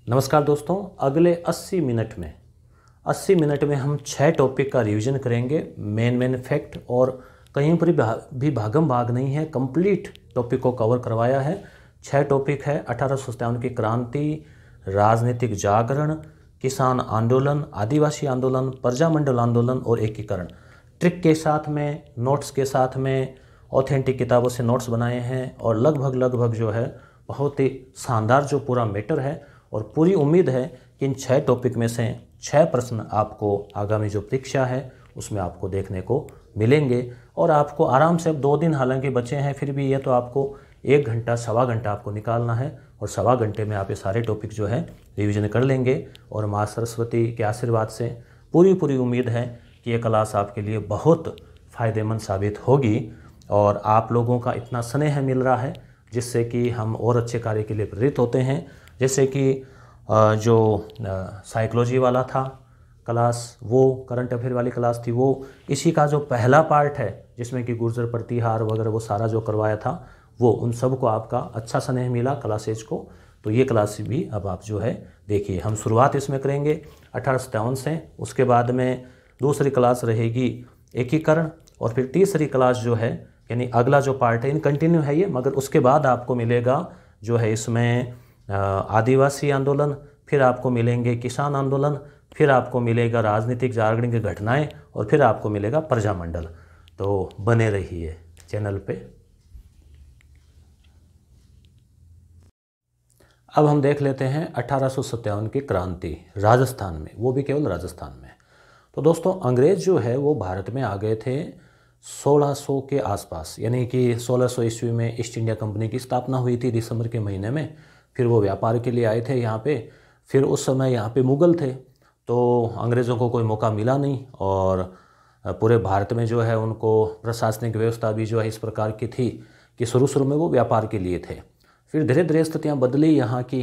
नमस्कार दोस्तों, अगले 80 मिनट में हम 6 टॉपिक का रिवीजन करेंगे। मेन फैक्ट और कहीं पर भी भागम भाग नहीं है, कंप्लीट टॉपिक को कवर करवाया है। 6 टॉपिक है: 1857 की क्रांति, राजनीतिक जागरण, किसान आंदोलन, आदिवासी आंदोलन, प्रजामंडल आंदोलन और एकीकरण। ट्रिक के साथ में, नोट्स के साथ में, ऑथेंटिक किताबों से नोट्स बनाए हैं और लगभग जो है बहुत ही शानदार जो पूरा मैटर है। और पूरी उम्मीद है कि इन 6 टॉपिक में से 6 प्रश्न आपको आगामी जो परीक्षा है उसमें आपको देखने को मिलेंगे। और आपको आराम से, अब 2 दिन हालांकि बचे हैं, फिर भी ये तो आपको 1 घंटा सवा घंटा आपको निकालना है और सवा घंटे में आप ये सारे टॉपिक जो है रिवीजन कर लेंगे। और माँ सरस्वती के आशीर्वाद से पूरी उम्मीद है कि ये क्लास आपके लिए बहुत फ़ायदेमंद साबित होगी। और आप लोगों का इतना स्नेह मिल रहा है जिससे कि हम और अच्छे कार्य के लिए प्रेरित होते हैं। जैसे कि जो साइकोलॉजी वाला था क्लास, वो करंट अफेयर वाली क्लास थी, वो इसी का जो पहला पार्ट है जिसमें कि गुर्जर प्रतिहार वगैरह वो सारा जो करवाया था, वो उन सब को आपका अच्छा स्नेह मिला क्लासेज को। तो ये क्लास भी अब आप जो है देखिए। हम शुरुआत इसमें करेंगे 1857 से, उसके बाद में दूसरी क्लास रहेगी एकीकरण, और फिर तीसरी क्लास जो है यानी अगला जो पार्ट है, इन कंटिन्यू है ये, मगर उसके बाद आपको मिलेगा जो है इसमें आदिवासी आंदोलन, फिर आपको मिलेंगे किसान आंदोलन, फिर आपको मिलेगा राजनीतिक जागरण की घटनाएं, और फिर आपको मिलेगा प्रजामंडल। तो बने रहिए चैनल पे। अब हम देख लेते हैं 1857 की क्रांति राजस्थान में, वो भी केवल राजस्थान में। तो दोस्तों, अंग्रेज जो है वो भारत में आ गए थे 1600 के आसपास, यानी कि 1600 ईस्वी में ईस्ट इंडिया कंपनी की स्थापना हुई थी दिसंबर के महीने में। फिर वो व्यापार के लिए आए थे यहाँ पे। फिर उस समय यहाँ पे मुग़ल थे, तो अंग्रेज़ों को कोई मौका मिला नहीं, और पूरे भारत में जो है उनको प्रशासनिक व्यवस्था भी जो है इस प्रकार की थी कि शुरू में वो व्यापार के लिए थे। फिर धीरे धीरे स्थितियाँ बदली यहाँ की।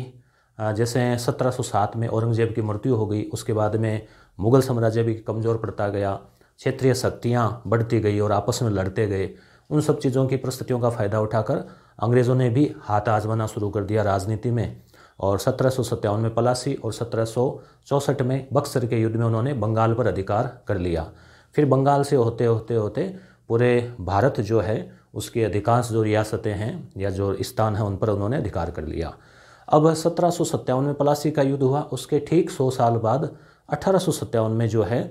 जैसे 1707 में औरंगजेब की मृत्यु हो गई, उसके बाद में मुग़ल साम्राज्य भी कमज़ोर पड़ता गया, क्षेत्रीय शक्तियाँ बढ़ती गई और आपस में लड़ते गए। उन सब चीज़ों की परिस्थितियों का फ़ायदा उठाकर अंग्रेज़ों ने भी हाथ आजमाना शुरू कर दिया राजनीति में। और 1757 में पलासी और 1764 में बक्सर के युद्ध में उन्होंने बंगाल पर अधिकार कर लिया। फिर बंगाल से होते पूरे भारत जो है उसकी अधिकांश जो रियासतें हैं या जो स्थान हैं उन पर उन्होंने अधिकार कर लिया। अब 1757 में पलासी का युद्ध हुआ, उसके ठीक 100 साल बाद 1857 में जो है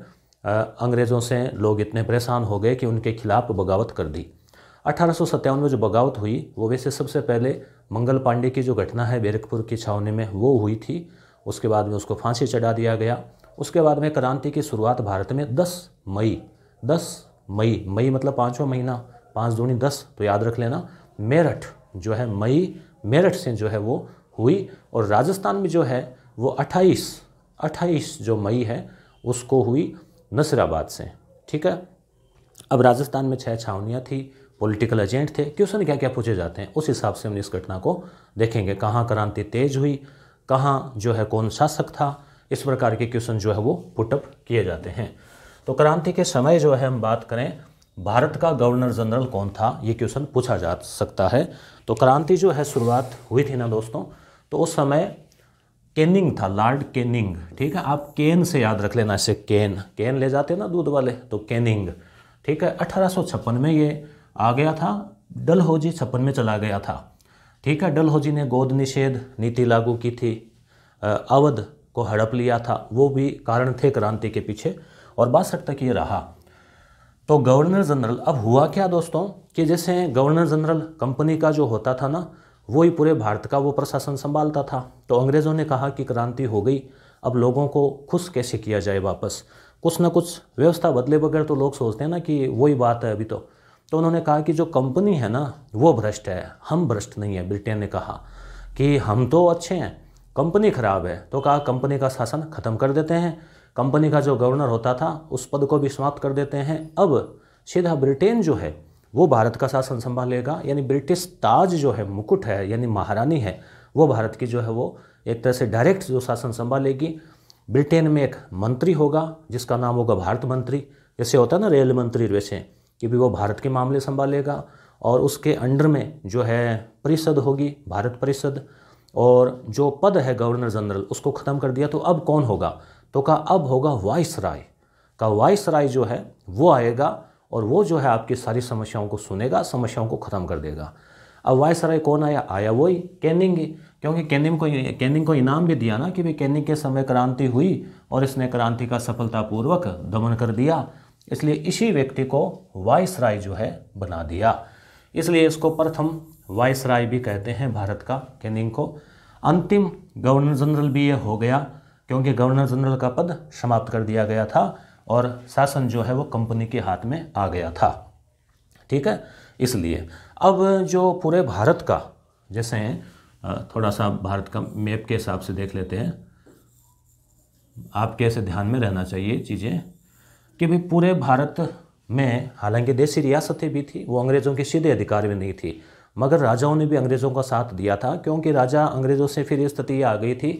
अंग्रेज़ों से लोग इतने परेशान हो गए कि उनके खिलाफ बगावत कर दी। 1857 में जो बगावत हुई वो वैसे सबसे पहले मंगल पांडे की जो घटना है बैरकपुर की छावनी में वो हुई थी। उसके बाद में उसको फांसी चढ़ा दिया गया। उसके बाद में क्रांति की शुरुआत भारत में 10 मई मतलब 5वां महीना, 5 दूनी 10, तो याद रख लेना। मेरठ जो है मेरठ से जो है वो हुई। और राजस्थान में जो है वो 28 जो मई है उसको हुई नसीराबाद से। ठीक है। अब राजस्थान में 6 छावनियाँ थी, पॉलिटिकल एजेंट थे। क्वेश्चन क्या क्या पूछे जाते हैं उस हिसाब से हम इस घटना को देखेंगे। कहाँ क्रांति तेज हुई, कहाँ जो है कौन शासक था, इस प्रकार के क्वेश्चन जो है वो पुटअप किए जाते हैं। तो क्रांति के समय जो है हम बात करें, भारत का गवर्नर जनरल कौन था, ये क्वेश्चन पूछा जा सकता है। तो क्रांति जो है शुरुआत हुई थी ना दोस्तों, तो उस समय कैनिंग था, लॉर्ड कैनिंग। ठीक है, आप केन से याद रख लेना, इसे केन ले जाते हैं ना दूध वाले, तो कैनिंग। ठीक है, 1856 में ये आ गया था। डलहौजी 56 में चला गया था। ठीक है, डलहौजी ने गोद निषेध नीति लागू की थी, अवध को हड़प लिया था, वो भी कारण थे क्रांति के पीछे, और 62 तक ये रहा। तो गवर्नर जनरल, अब हुआ क्या दोस्तों कि जैसे गवर्नर जनरल कंपनी का जो होता था ना, वो ही पूरे भारत का वो प्रशासन संभालता था। तो अंग्रेज़ों ने कहा कि क्रांति हो गई, अब लोगों को खुश कैसे किया जाए वापस, कुछ ना कुछ व्यवस्था बदले बगैर तो लोग सोचते हैं ना कि वही बात है अभी। तो उन्होंने कहा कि जो कंपनी है ना वो भ्रष्ट है, हम भ्रष्ट नहीं है। ब्रिटेन ने कहा कि हम तो अच्छे हैं, कंपनी खराब है। तो कहा कंपनी का शासन खत्म कर देते हैं, कंपनी का जो गवर्नर होता था उस पद को भी समाप्त कर देते हैं। अब सीधा ब्रिटेन जो है वो भारत का शासन संभालेगा, यानी ब्रिटिश ताज जो है, मुकुट है, यानी महारानी है, वो भारत की जो है वो एक तरह से डायरेक्ट जो शासन संभालेगी। ब्रिटेन में एक मंत्री होगा जिसका नाम होगा भारत मंत्री, जैसे होता है ना रेल मंत्री, वैसे कि भी वो भारत के मामले संभालेगा। और उसके अंडर में जो है परिषद होगी, भारत परिषद, और जो पद है गवर्नर जनरल उसको ख़त्म कर दिया। तो अब कौन होगा? तो कहा अब होगा वाइसराय का। वाइसराय जो है वो आएगा और वो जो है आपकी सारी समस्याओं को सुनेगा, समस्याओं को ख़त्म कर देगा। अब वाइसराय कौन आया? आया वही कैनिंग ही, क्योंकि कैनिंग को इनाम भी दिया ना कि भाई कैनिंग के समय क्रांति हुई और इसने क्रांति का सफलतापूर्वक दमन कर दिया, इसलिए इसी व्यक्ति को वाइसराय जो है बना दिया। इसलिए इसको प्रथम वाइसराय भी कहते हैं भारत का, कैनिंग को। अंतिम गवर्नर जनरल भी ये हो गया, क्योंकि गवर्नर जनरल का पद समाप्त कर दिया गया था और शासन जो है वो कंपनी के हाथ में आ गया था। ठीक है, इसलिए अब जो पूरे भारत का, जैसे थोड़ा सा भारत का मैप के हिसाब से देख लेते हैं, आपके ऐसे ध्यान में रहना चाहिए चीज़ें कि भाई पूरे भारत में हालांकि देसी रियासतें भी थी, वो अंग्रेज़ों के सीधे अधिकार में नहीं थी, मगर राजाओं ने भी अंग्रेज़ों का साथ दिया था, क्योंकि राजा अंग्रेज़ों से फिर स्थिति आ गई थी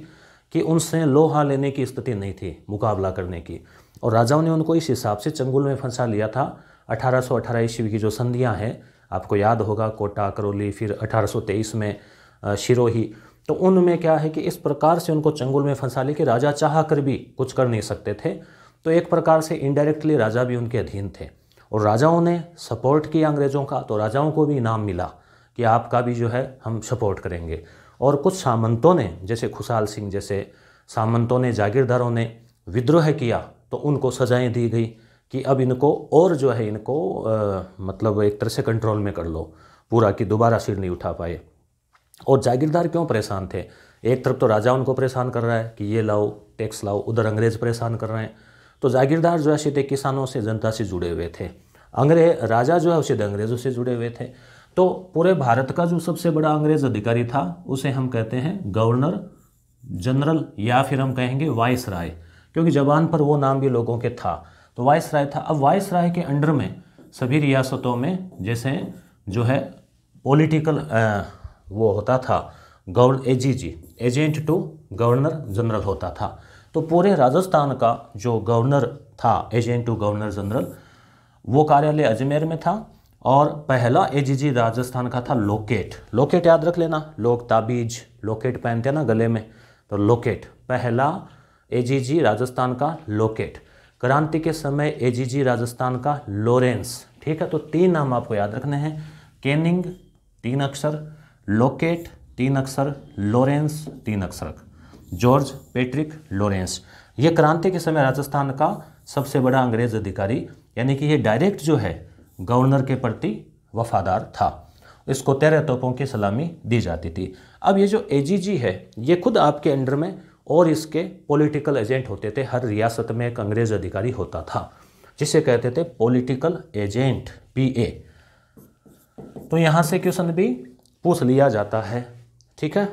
कि उनसे लोहा लेने की स्थिति नहीं थी मुकाबला करने की, और राजाओं ने उनको इस हिसाब से चंगुल में फंसा लिया था। 1818 ईस्वी की जो संधियाँ हैं आपको याद होगा, कोटा, करौली, फिर 1823 में सिरोही, तो उनमें क्या है कि इस प्रकार से उनको चंगुल में फंसा लिया कि राजा चाह कर भी कुछ कर नहीं सकते थे। तो एक प्रकार से इनडायरेक्टली राजा भी उनके अधीन थे, और राजाओं ने सपोर्ट किया अंग्रेज़ों का, तो राजाओं को भी इनाम मिला कि आपका भी जो है हम सपोर्ट करेंगे। और कुछ सामंतों ने, जैसे खुशहाल सिंह जैसे सामंतों ने, जागीरदारों ने विद्रोह किया, तो उनको सजाएं दी गई कि अब इनको और जो है इनको मतलब एक तरह से कंट्रोल में कर लो पूरा, कि दोबारा सिर नहीं उठा पाए। और जागीरदार क्यों परेशान थे? एक तरफ तो राजा उनको परेशान कर रहा है कि ये लाओ, टैक्स लाओ, उधर अंग्रेज़ परेशान कर रहे हैं। तो जागीरदार जो है सीधे किसानों से, जनता से जुड़े हुए थे, राजा जो है सीधे अंग्रेज़ों से जुड़े हुए थे। तो पूरे भारत का जो सबसे बड़ा अंग्रेज़ अधिकारी था उसे हम कहते हैं गवर्नर जनरल, या फिर हम कहेंगे वाइसराय, क्योंकि जबान पर वो नाम भी लोगों के था, तो वाइसराय था। अब वाइसराय के अंडर में सभी रियासतों में जैसे जो है पॉलिटिकल वो होता था AGG, agent to governor general होता था। तो पूरे राजस्थान का जो गवर्नर था, एजेंट टू गवर्नर जनरल, वो कार्यालय अजमेर में था। और पहला एजीजी राजस्थान का था लोकेट। लोकेट याद रख लेना, लोग ताबीज लोकेट पहनते हैं ना गले में, तो लोकेट पहला एजीजी राजस्थान का लोकेट। क्रांति के समय एजीजी राजस्थान का लॉरेंस। ठीक है, तो 3 नाम आपको याद रखने हैं, कैनिंग 3 अक्षर, लोकेट 3 अक्षर, लॉरेंस 3 अक्षर, जॉर्ज पैट्रिक लॉरेंस। ये क्रांति के समय राजस्थान का सबसे बड़ा अंग्रेज अधिकारी, यानी कि ये डायरेक्ट जो है गवर्नर के प्रति वफादार था। इसको 13 तोपों की सलामी दी जाती थी। अब ये जो एजीजी है ये खुद आपके अंडर में और इसके पॉलिटिकल एजेंट होते थे। हर रियासत में एक अंग्रेज अधिकारी होता था जिसे कहते थे पॉलिटिकल एजेंट, पीए। तो यहाँ से क्वेश्चन भी पूछ लिया जाता है। ठीक है,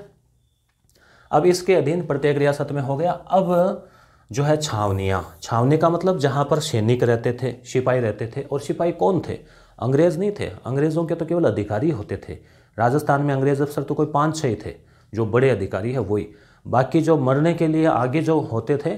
अब इसके अधीन प्रत्येक रियासत में हो गया। अब जो है छावनियाँ, छावनी का मतलब जहाँ पर सैनिक रहते थे, सिपाही रहते थे। और सिपाही कौन थे? अंग्रेज़ नहीं थे, अंग्रेज़ों के तो केवल अधिकारी होते थे। राजस्थान में अंग्रेज़ अफसर तो कोई 5-6 ही थे, जो बड़े अधिकारी है वही। बाकी जो मरने के लिए आगे जो होते थे,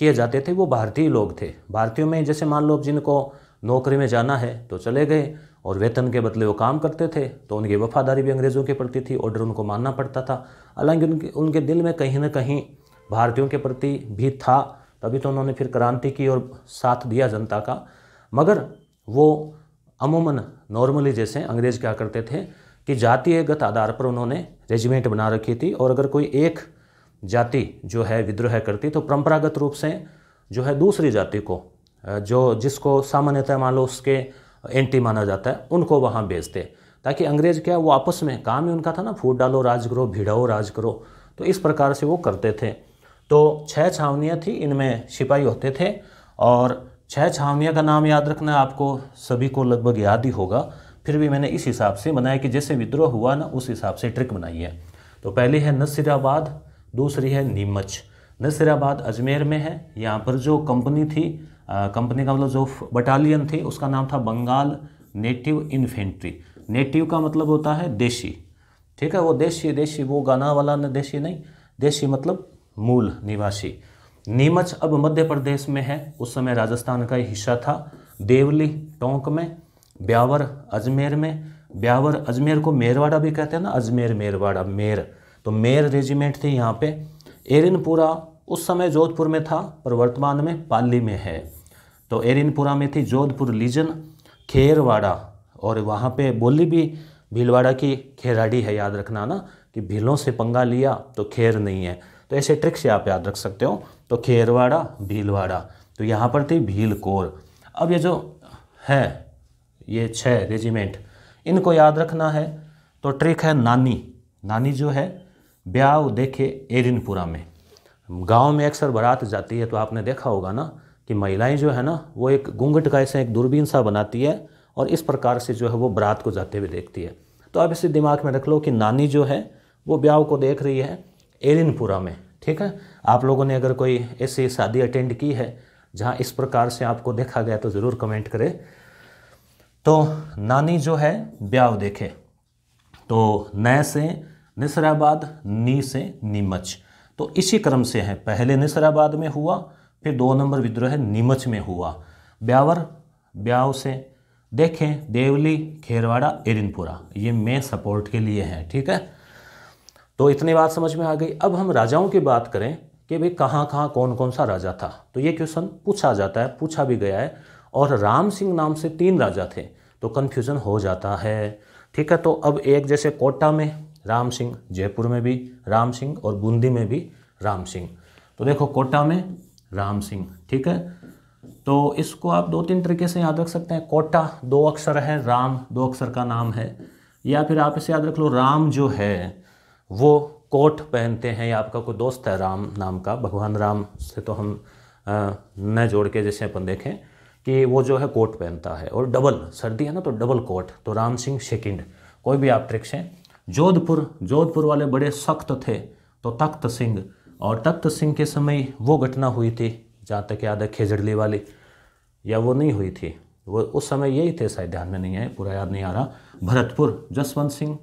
किए जाते थे, वो भारतीय लोग थे। भारतीयों में जैसे मान लो जिनको नौकरी में जाना है तो चले गए और वेतन के बदले वो काम करते थे, तो उनकी वफादारी भी अंग्रेज़ों के प्रति थी, ऑर्डर उनको मानना पड़ता था। हालांकि उनके दिल में कहीं ना कहीं भारतीयों के प्रति भी था, तभी तो उन्होंने फिर क्रांति की और साथ दिया जनता का। मगर वो अमूमन नॉर्मली जैसे अंग्रेज़ क्या करते थे कि जातीयगत आधार पर उन्होंने रेजिमेंट बना रखी थी, और अगर कोई एक जाति जो है विद्रोह करती तो परंपरागत रूप से जो है दूसरी जाति को, जो जिसको सामान्यतः मान लो उसके एंटी माना जाता है, उनको वहाँ भेजते, ताकि अंग्रेज़ क्या वो आपस में काम ही उनका था ना, फूट डालो राज करो, भिड़ाओ राज करो। तो इस प्रकार से वो करते थे। तो 6 छावनियाँ थी, इनमें सिपाही होते थे। और 6 छावनियाँ का नाम याद रखना, आपको सभी को लगभग याद ही होगा, फिर भी मैंने इस हिसाब से बनाया कि जैसे विद्रोह हुआ ना उस हिसाब से ट्रिक बनाई है। तो पहली है नसीराबाद, दूसरी है नीमच। नसीराबाद अजमेर में है। यहाँ पर जो कंपनी थी, कंपनी का मतलब जो बटालियन थी उसका नाम था बंगाल नेटिव इन्फेंट्री। नेटिव का मतलब होता है देशी। ठीक है, वो देशी वो गाना वाला देशी नहीं, देशी मतलब मूल निवासी। नीमच अब मध्य प्रदेश में है, उस समय राजस्थान का हिस्सा था। देवली टोंक में, ब्यावर अजमेर में। ब्यावर अजमेर को मेरवाड़ा भी कहते हैं ना, अजमेर मेरवाड़ा, मेर तो मेर रेजिमेंट थी यहाँ पे। एरिनपुरा उस समय जोधपुर में था पर वर्तमान में पाली में है। तो एरिनपुरा में थी जोधपुर लीजन। खेरवाड़ा, और वहाँ पे बोली भी भीलवाड़ा की खेराड़ी है, याद रखना ना कि भीलों से पंगा लिया तो खेर नहीं है। तो ऐसे ट्रिक से आप याद रख सकते हो। तो खेरवाड़ा, भीलवाड़ा, तो यहाँ पर थी भील कोर। अब ये जो है ये 6 रेजिमेंट, इनको याद रखना है। तो ट्रिक है नानी। नानी जो है ब्याह देखे एरिनपुरा में। गांव में अक्सर बारात जाती है तो आपने देखा होगा ना कि महिलाएं जो है ना वो एक घूंघट का ऐसे एक दूरबीन सा बनाती है और इस प्रकार से जो है वो बारात को जाते हुए देखती है। तो आप इसे दिमाग में रख लो कि नानी जो है वो ब्याह को देख रही है एरिनपुरा में। ठीक है, आप लोगों ने अगर कोई ऐसी शादी अटेंड की है जहाँ इस प्रकार से आपको देखा गया तो ज़रूर कमेंट करें। तो नानी जो है ब्याह देखे, तो न से निसराबाद, नी से नीमच, तो इसी क्रम से है। पहले निसराबाद में हुआ, फिर 2 नंबर विद्रोह नीमच में हुआ। ब्यावर, ब्याव से देखें देवली, खेरवाड़ा, एरिनपुरा, ये मैं सपोर्ट के लिए हैं। ठीक है, तो इतनी बात समझ में आ गई। अब हम राजाओं की बात करें कि भाई कहाँ कहाँ कौन कौन सा राजा था। तो ये क्वेश्चन पूछा जाता है, पूछा भी गया है। और राम सिंह नाम से 3 राजा थे तो कन्फ्यूज़न हो जाता है। ठीक है, तो अब एक जैसे कोटा में राम सिंह, जयपुर में भी राम सिंह और बूंदी में भी राम सिंह। तो देखो कोटा में राम सिंह। ठीक है, तो इसको आप 2-3 तरीके से याद रख सकते हैं। कोटा 2 अक्षर है, राम 2 अक्षर का नाम है। या फिर आप इसे याद रख लो, राम जो है वो कोट पहनते हैं, या आपका कोई दोस्त है राम नाम का, भगवान राम से तो हम न जोड़ के जैसे अपन देखें कि वो जो है कोट पहनता है, और डबल सर्दी है ना तो डबल कोट, तो राम सिंह सेकंड। कोई भी आप ट्रिक्स हैं। जोधपुर वाले बड़े सख्त थे तो तख्त सिंह, और तख्त सिंह के समय वो घटना हुई थी जहाँ तक याद है खेजड़ली वाली, या वो नहीं हुई थी, वो उस समय यही थे, शायद ध्यान में नहीं है, पूरा याद नहीं आ रहा। भरतपुर जसवंत सिंह,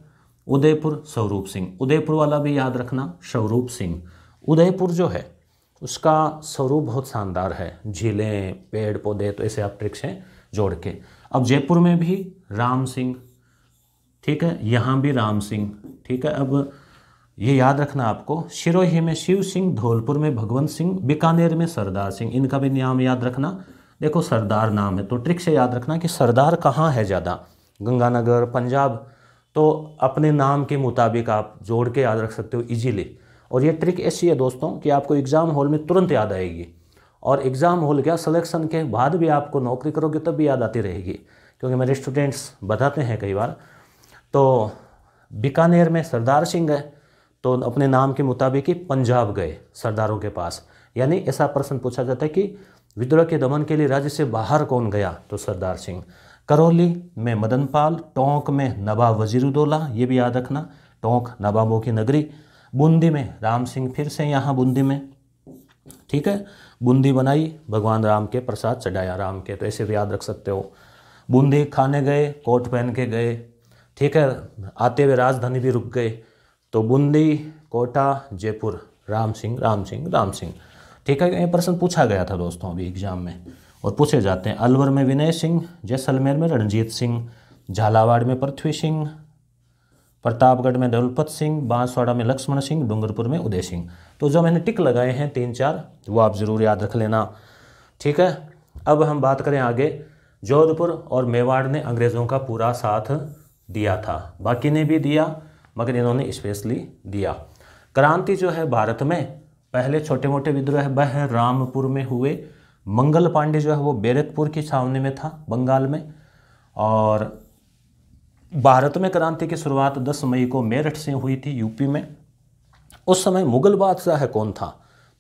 उदयपुर स्वरूप सिंह, उदयपुर वाला भी याद रखना स्वरूप सिंह। उदयपुर जो है उसका स्वरूप बहुत शानदार है, झीलें, पेड़ पौधे, तो ऐसे आप ट्रिक्स हैं जोड़ के। अब जयपुर में भी राम सिंह, ठीक है, यहाँ भी राम सिंह। ठीक है, अब ये याद रखना आपको, सिरोही में शिव सिंह, धौलपुर में भगवंत सिंह, बीकानेर में सरदार सिंह, इनका भी नाम याद रखना। देखो सरदार नाम है तो ट्रिक से याद रखना कि सरदार कहाँ है ज़्यादा, गंगानगर, पंजाब, तो अपने नाम के मुताबिक आप जोड़ के याद रख सकते हो इजीली। और ये ट्रिक ऐसी है दोस्तों कि आपको एग्ज़ाम हॉल में तुरंत याद आएगी, और एग्ज़ाम हॉल क्या सिलेक्शन के बाद भी आपको नौकरी करोगे तब भी याद आती रहेगी, क्योंकि मेरे स्टूडेंट्स बताते हैं कई बार। तो बीकानेर में सरदार सिंह है तो अपने नाम के मुताबिक ही पंजाब गए सरदारों के पास। यानी ऐसा प्रश्न पूछा जाता है कि विद्रोह के दमन के लिए राज्य से बाहर कौन गया, तो सरदार सिंह। करौली में मदनपाल, टोंक में नवाब वजीरुद्दौला, ये भी याद रखना, टोंक नवाबों की नगरी। बूंदी में राम सिंह, फिर से यहाँ बूंदी में, ठीक है, बूंदी बनाई, भगवान राम के प्रसाद चढ़ाया राम के, तो ऐसे भी याद रख सकते हो। बूंदी खाने गए, कोट पहन के गए, ठीक है, आते हुए राजधानी भी रुक गए। तो बूंदी, कोटा, जयपुर, राम सिंह राम सिंह राम सिंह। ठीक है, ये प्रश्न पूछा गया था दोस्तों अभी एग्जाम में, और पूछे जाते हैं। अलवर में विनय सिंह, जैसलमेर में रणजीत सिंह, झालावाड़ में पृथ्वी सिंह, प्रतापगढ़ में दौलपत सिंह, बांसवाड़ा में लक्ष्मण सिंह, डूंगरपुर में उदय सिंह। तो जो मैंने टिक लगाए हैं 3-4 वो आप ज़रूर याद रख लेना। ठीक है, अब हम बात करें आगे। जोधपुर और मेवाड़ ने अंग्रेज़ों का पूरा साथ दिया था, बाकी ने भी दिया मगर इन्होंने स्पेशली दिया। क्रांति जो है भारत में पहले छोटे मोटे विद्रोह वह रामपुर में हुए। मंगल पांडे जो है वो बैरकपुर की छावनी में था बंगाल में। और भारत में क्रांति की शुरुआत 10 मई को मेरठ से हुई थी यूपी में। उस समय मुगल बादशाह कौन था,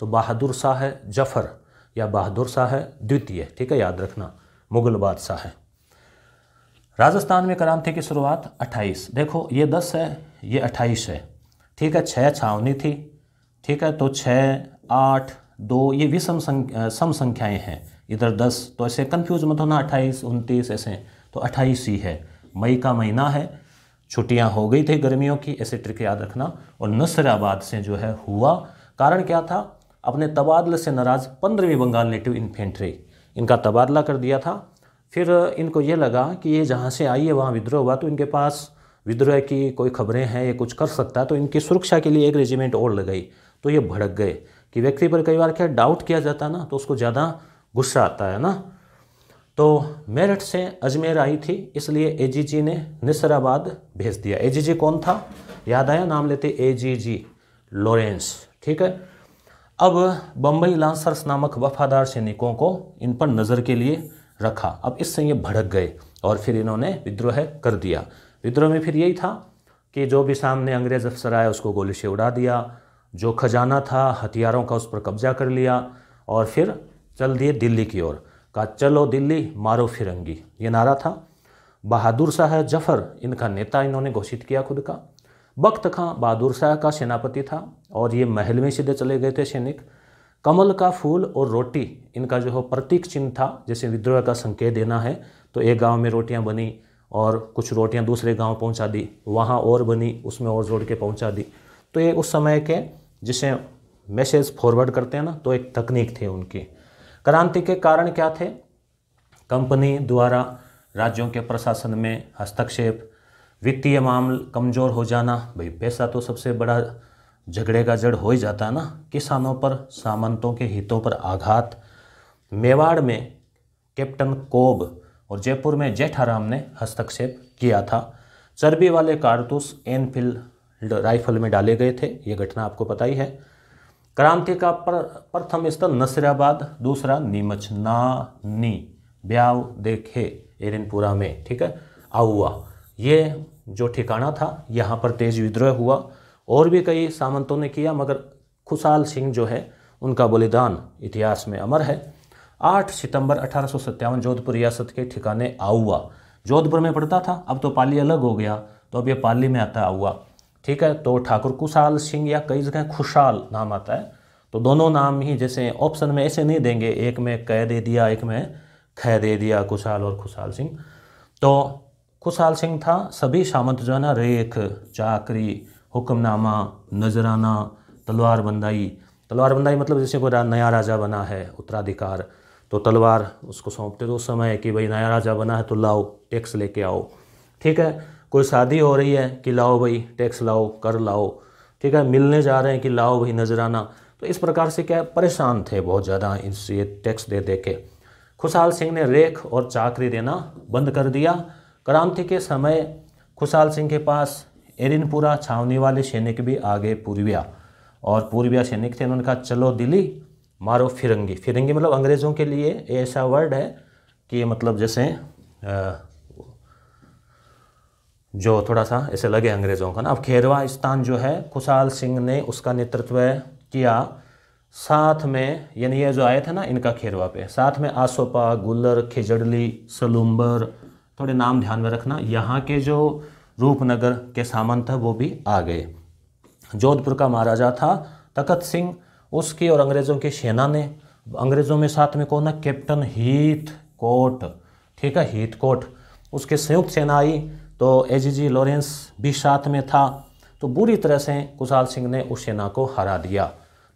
तो बहादुर शाह जफर या बहादुर शाह द्वितीय। ठीक है, याद रखना, मुगल बादशाह है। राजस्थान में क्रांति की शुरुआत 28, देखो ये 10 है, ये 28 है। ठीक है, 6 छावनी थी। ठीक है, तो 6, 8, 2 ये विषम सम संख्याएं हैं, इधर 10, तो ऐसे कंफ्यूज मत होना, 28, 29 ऐसे, तो 28 ही है। मई का महीना है, छुट्टियां हो गई थी गर्मियों की, ऐसे ट्रिक याद रखना। और नसराबाद से जो है हुआ, कारण क्या था, अपने तबादले से नाराज 15वीं बंगाल नेटिव इन्फेंट्री, इनका तबादला कर दिया था। फिर इनको ये लगा कि ये जहाँ से आई है वहाँ विद्रोह हुआ, तो इनके पास विद्रोह की कोई खबरें हैं, ये कुछ कर सकता है, तो इनकी सुरक्षा के लिए एक रेजिमेंट और लगाई। तो ये भड़क गए कि व्यक्ति पर कई बार क्या डाउट किया जाता है ना, तो उसको ज़्यादा गुस्सा आता है ना। तो मेरठ से अजमेर आई थी, इसलिए एजीजी ने निसराबाद भेज दिया। एजीजी कौन था, याद आया, नाम लेते एजीजी लॉरेंस, ठीक है। अब बम्बई लांसर्स नामक वफादार सैनिकों को इन पर नज़र के लिए रखा। अब इससे ये भड़क गए और फिर इन्होंने विद्रोह कर दिया। विद्रोह में फिर यही था कि जो भी सामने अंग्रेज अफसर आया उसको गोली से उड़ा दिया, जो खजाना था हथियारों का उस पर कब्जा कर लिया और फिर चल दिए दिल्ली की ओर। कहा चलो दिल्ली मारो फिरंगी, ये नारा था। बहादुर शाह जफर इनका नेता इन्होंने घोषित किया खुद का। बख्त खां बहादुर शाह का सेनापति था और ये महल में सीधे चले गए थे सैनिक। कमल का फूल और रोटी इनका जो है प्रतीक चिन्ह था, जैसे विद्रोह का संकेत देना है तो एक गांव में रोटियां बनी और कुछ रोटियां दूसरे गांव पहुंचा दी, वहां और बनी उसमें और जोड़ के पहुंचा दी। तो ये उस समय के जिसे मैसेज फॉरवर्ड करते हैं ना, तो एक तकनीक थी उनकी। क्रांति के कारण क्या थे, कंपनी द्वारा राज्यों के प्रशासन में हस्तक्षेप, वित्तीय मामले कमज़ोर हो जाना, भाई पैसा तो सबसे बड़ा झगड़े का जड़ हो ही जाता है ना, किसानों पर सामंतों के हितों पर आघात, मेवाड़ में कैप्टन कोब और जयपुर में जेठाराम ने हस्तक्षेप किया था, चर्बी वाले कारतूस एनफील्ड राइफल में डाले गए थे, ये घटना आपको पता ही है। क्रांति का प्रथम स्थल नसीराबाद, दूसरा नीमच, ना नी ब्याव देखे एरनपुरा में, ठीक है, आउआ, ये जो ठिकाना था, यहाँ पर तेज विद्रोह हुआ। और भी कई सामंतों ने किया, मगर खुशहाल सिंह जो है उनका बलिदान इतिहास में अमर है। 8 सितंबर 1857 जोधपुर रियासत के ठिकाने आउआ, जोधपुर में पड़ता था, अब तो पाली अलग हो गया, तो अब ये पाली में आता है आउआ, ठीक है। तो ठाकुर खुशहाल सिंह या कई जगह खुशहाल नाम आता है, तो दोनों नाम ही जैसे ऑप्शन में ऐसे नहीं देंगे, एक में कै दे दिया एक में खै दे दिया, खुशहाल और खुशहाल सिंह। तो खुशहाल सिंह था, सभी सामंत जो है ना, रेख, चाकरी, हुक्मनामा, नजराना, तलवार बंदाई। तलवार बंदाई मतलब जैसे कोई नया राजा बना है, उत्तराधिकार, तो तलवार उसको सौंपते तो उस समय कि भाई नया राजा बना है तो लाओ टैक्स लेके आओ, ठीक है। कोई शादी हो रही है कि लाओ भाई टैक्स लाओ, कर लाओ, ठीक है। मिलने जा रहे हैं कि लाओ भाई नजराना। तो इस प्रकार से क्या परेशान थे बहुत ज़्यादा इनसे टैक्स दे दे के। खुशहाल सिंह ने रेख और चाकरी देना बंद कर दिया। क्रांति के समय खुशहाल सिंह के पास एरनपुरा छावनी वाले सैनिक भी आगे पूर्विया, और पूर्विया सैनिक थे, उन्होंने कहा चलो दिल्ली मारो फिरंगी। फिरंगी मतलब अंग्रेज़ों के लिए ऐसा वर्ड है कि मतलब जैसे जो थोड़ा सा ऐसे लगे अंग्रेज़ों का ना। अब खेरवा स्थान जो है खुशहाल सिंह ने उसका नेतृत्व किया, साथ में यानी ये जो आए थे ना इनका खेरवा पे, साथ में आसोपा, गुल्लर, खिजड़ली, सलूम्बर, थोड़े नाम ध्यान में रखना, यहाँ के जो रूपनगर के सामंत है वो भी आ गए। जोधपुर का महाराजा था तखत सिंह, उसकी और अंग्रेज़ों की सेना ने, अंग्रेज़ों में साथ में कौन है, कैप्टन हीथ कोट, ठीक है, हीथ कोट, उसके संयुक्त सेना आई, तो एजीजी लॉरेंस भी साथ में था। तो बुरी तरह से खुशहाल सिंह ने उस सेना को हरा दिया,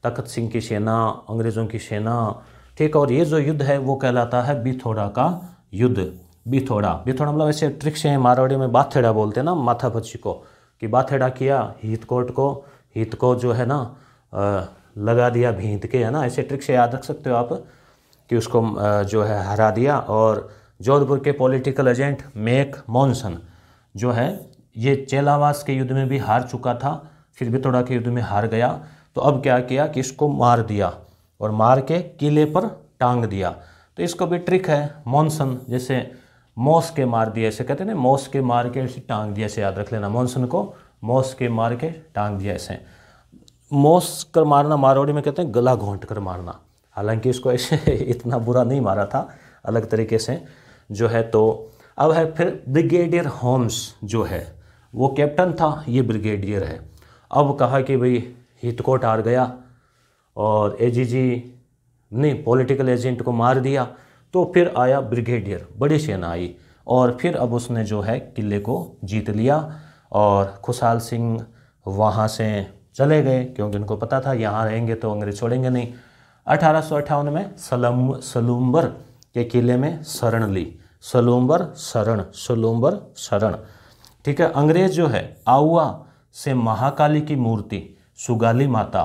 तखत सिंह की सेना, अंग्रेज़ों की सेना, ठीक है। और ये जो युद्ध है वो कहलाता है बिथोड़ा का युद्ध। बिथोड़ा, बिथोड़ा मतलब ऐसे ट्रिक से मारवाड़ी में बाथेड़ा बोलते हैं ना, माथा पच्ची को, कि बाथेड़ा किया हीथकोट को, हित को जो है ना लगा दिया भींत के, है ना, ऐसे ट्रिक से याद रख सकते हो आप कि उसको जो है हरा दिया। और जोधपुर के पॉलिटिकल एजेंट मैक मॉनसन जो है ये चेलावास के युद्ध में भी हार चुका था, फिर बिथोड़ा के युद्ध में हार गया। तो अब क्या किया कि इसको मार दिया और मार के किले पर टांग दिया। तो इसको भी ट्रिक है, मॉनसन जैसे मौस के मार दिया, ऐसे कहते हैं ना, मौस के मार के ऐसे टांग दिया, ऐसे याद रख लेना, मॉनसन को मौस के मार के टांग दिया। ऐसे मौस कर मारना मारवाड़ी में कहते हैं गला घोंट कर मारना, हालांकि इसको ऐसे इतना बुरा नहीं मारा था, अलग तरीके से जो है। तो अब है फिर ब्रिगेडियर होम्स जो है वो कैप्टन था, ये ब्रिगेडियर है। अब कहा कि भाई हितकोट हार गया और एजीजी ने पॉलिटिकल एजेंट को मार दिया, तो फिर आया ब्रिगेडियर, बड़ी सेना आई और फिर अब उसने जो है किले को जीत लिया। और खुशहाल सिंह वहाँ से चले गए क्योंकि उनको पता था यहाँ रहेंगे तो अंग्रेज छोड़ेंगे नहीं। 1858 में सलूम्बर के किले में शरण ली, सलूम्बर शरण, सलूम्बर शरण। ठीक है। अंग्रेज जो है आउवा से महाकाली की मूर्ति सुगाली माता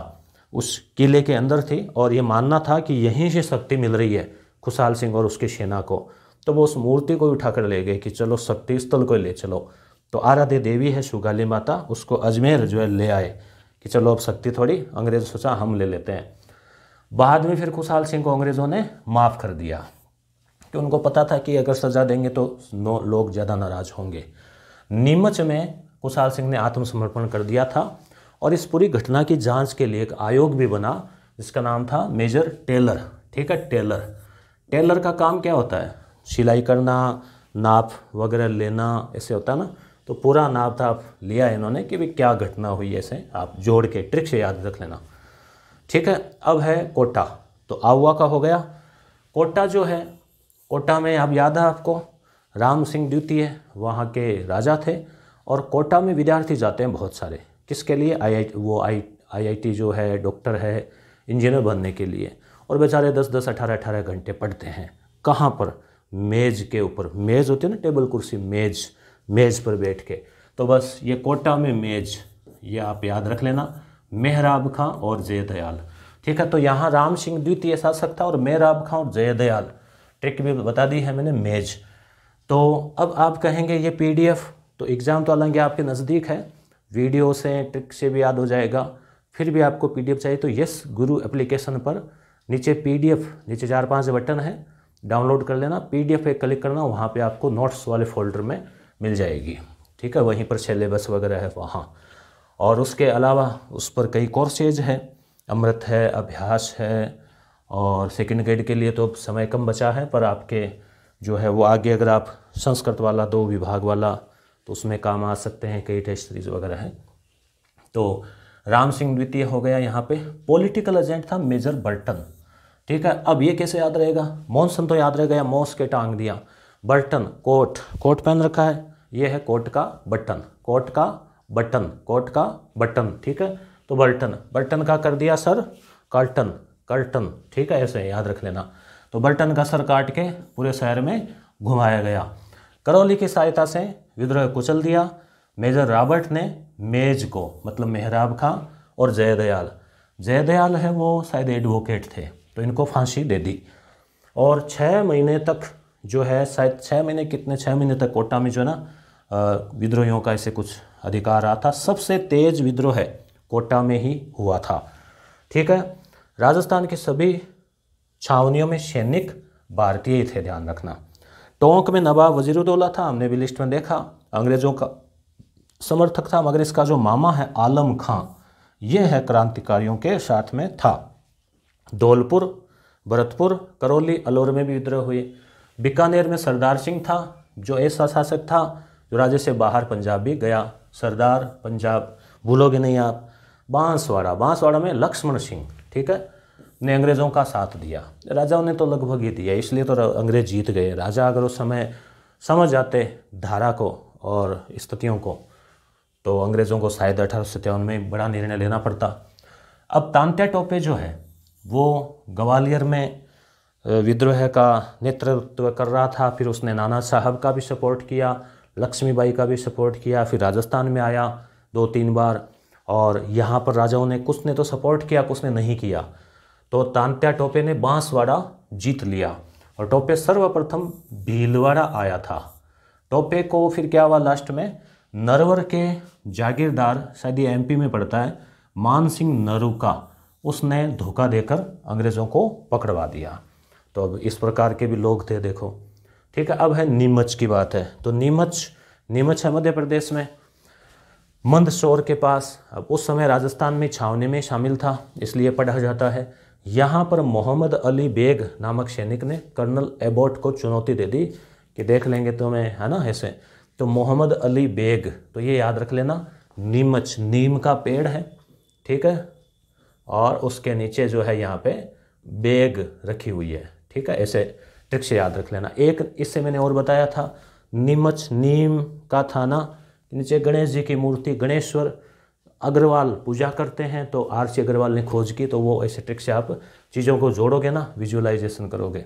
उस किले के अंदर थी और ये मानना था कि यहीं से शक्ति मिल रही है खुशहाल सिंह और उसकी सेना को। तो वो उस मूर्ति को उठाकर ले गए कि चलो शक्ति स्थल को ले चलो। तो आराध्य देवी है सुगाली माता, उसको अजमेर जो है ले आए कि चलो अब शक्ति थोड़ी, अंग्रेज सोचा हम ले लेते हैं। बाद में फिर खुशहाल सिंह को अंग्रेज़ों ने माफ़ कर दिया कि उनको पता था कि अगर सज़ा देंगे तो लोग ज़्यादा नाराज़ होंगे। नीमच में खुशहाल सिंह ने आत्मसमर्पण कर दिया था और इस पूरी घटना की जांच के लिए एक आयोग भी बना जिसका नाम था मेजर टेलर। ठीक है, टेलर का काम क्या होता है? सिलाई करना, नाप वगैरह लेना, ऐसे होता है ना। तो पूरा नाप था लिया इन्होंने कि भाई क्या घटना हुई, ऐसे आप जोड़ के ट्रिक से याद रख लेना। ठीक है। अब है कोटा, तो आउवा का हो गया। कोटा जो है, कोटा में अब याद है आपको राम सिंह द्वितीय वहाँ के राजा थे और कोटा में विद्यार्थी जाते हैं बहुत सारे, किसके लिए? आईआईटी जो है, डॉक्टर है, इंजीनियर बनने के लिए। और बेचारे 10-10, 18-18 घंटे पढ़ते हैं। कहाँ पर? मेज़ के ऊपर। मेज़ होती है ना, टेबल कुर्सी, मेज़ पर बैठ के। तो बस ये कोटा में मेज़, ये आप याद रख लेना, मेहराब खां और जयदयाल। ठीक है। तो यहाँ राम सिंह द्वितीय शासक था और मेहराब खां और जयदयाल, ट्रिक भी बता दी है मैंने, मेज। तो अब आप कहेंगे ये पीडीएफ, तो एग्ज़ाम तो हालांकि आपके नज़दीक है, वीडियो से ट्रिक से भी याद हो जाएगा, फिर भी आपको पीडीएफ चाहिए तो यस गुरु एप्लीकेशन पर नीचे पीडीएफ, नीचे 4-5 बटन है, डाउनलोड कर लेना, पीडीएफ पे क्लिक करना, वहाँ पे आपको नोट्स वाले फोल्डर में मिल जाएगी। ठीक है, वहीं पर सिलेबस वगैरह है वहाँ। और उसके अलावा उस पर कई कोर्सेज है, अमृत है, अभ्यास है, और सेकंड ग्रेड के लिए तो समय कम बचा है, पर आपके जो है वो आगे अगर आप संस्कृत वाला 2 विभाग वाला तो उसमें काम आ सकते हैं, कई टेस्ट सीरीज वगैरह है। तो राम सिंह द्वितीय हो गया यहाँ पे। पॉलिटिकल एजेंट था मेजर बर्टन। ठीक है। अब ये कैसे याद रहेगा? मॉनसन तो याद रहेगा, या मॉस के टांग दिया। बर्टन, कोट पहन रखा है, ये है कोट का बटन, कोट का बटन। ठीक है। तो बर्टन का कर दिया सर कर्टन। ठीक है, ऐसे याद रख लेना। तो बर्टन का सर काट के पूरे शहर में घुमाया गया। करौली की सहायता से विद्रोह कुचल दिया। मेजर रॉबर्ट ने मेज को, मतलब मेहराब खां और जयदयाल है वो शायद एडवोकेट थे, तो इनको फांसी दे दी। और 6 महीने तक जो है, शायद 6 महीने तक कोटा में जो है ना विद्रोहियों का ऐसे कुछ अधिकार रहा था। सबसे तेज विद्रोह है कोटा में ही हुआ था। ठीक है। राजस्थान के सभी छावनियों में सैनिक भारतीय ही थे, ध्यान रखना। टोंक में नवाब वजीरुद्दौला था, हमने भी लिस्ट में देखा, अंग्रेजों का समर्थक था, मगर इसका जो मामा है आलम खां, ये है क्रांतिकारियों के साथ में था। धौलपुर, भरतपुर, करौली, अलौर में भी विद्रोह हुए। बीकानेर में सरदार सिंह था, जो ऐसा शासक था जो राज्य से बाहर पंजाब भी गया। सरदार पंजाब भूलोगे नहीं आप। बांसवाड़ा में लक्ष्मण सिंह, ठीक है, ने अंग्रेज़ों का साथ दिया। राजाओं ने तो लगभग ही दिया, इसलिए तो अंग्रेज जीत गए। राजा अगर उस समय समझ जाते धारा को और स्थितियों को, तो अंग्रेज़ों को शायद 1857 में बड़ा निर्णय लेना पड़ता। अब तांत्या टोपे जो है वो ग्वालियर में विद्रोह का नेतृत्व कर रहा था। फिर उसने नाना साहब का भी सपोर्ट किया, लक्ष्मीबाई का भी सपोर्ट किया। फिर राजस्थान में आया 2-3 बार, और यहाँ पर राजाओं ने कुछ ने तो सपोर्ट किया, कुछ ने नहीं किया। तो तांत्या टोपे ने बांसवाड़ा जीत लिया और टोपे सर्वप्रथम भीलवाड़ा आया था। टोपे को फिर क्या हुआ, लास्ट में नरवर के जागीरदार, शायद ये एमपी में पड़ता है, मान सिंह नरूका, उसने धोखा देकर अंग्रेज़ों को पकड़वा दिया। तो अब इस प्रकार के भी लोग थे, देखो। ठीक है। अब है नीमच की बात है। तो नीमच है मध्य प्रदेश में, मंदसौर के पास। अब उस समय राजस्थान में छावनी में शामिल था, इसलिए पढ़ा जाता है। यहाँ पर मोहम्मद अली बेग नामक सैनिक ने कर्नल एबॉट को चुनौती दे दी कि देख लेंगे तुम्हें, है ना, ऐसे। तो मोहम्मद अली बेग, तो ये याद रख लेना, नीमच नीम का पेड़ है, ठीक है, और उसके नीचे जो है यहाँ पे बेग रखी हुई है, ठीक है, ऐसे ट्रिक से याद रख लेना। एक इससे मैंने और बताया था, नीमच नीम का थाना, नीचे गणेश जी की मूर्ति, गणेश्वर अग्रवाल पूजा करते हैं, तो आर.सी. अग्रवाल ने खोज की। तो वो ऐसे ट्रिक से आप चीज़ों को जोड़ोगे ना, विजुअलाइजेशन करोगे।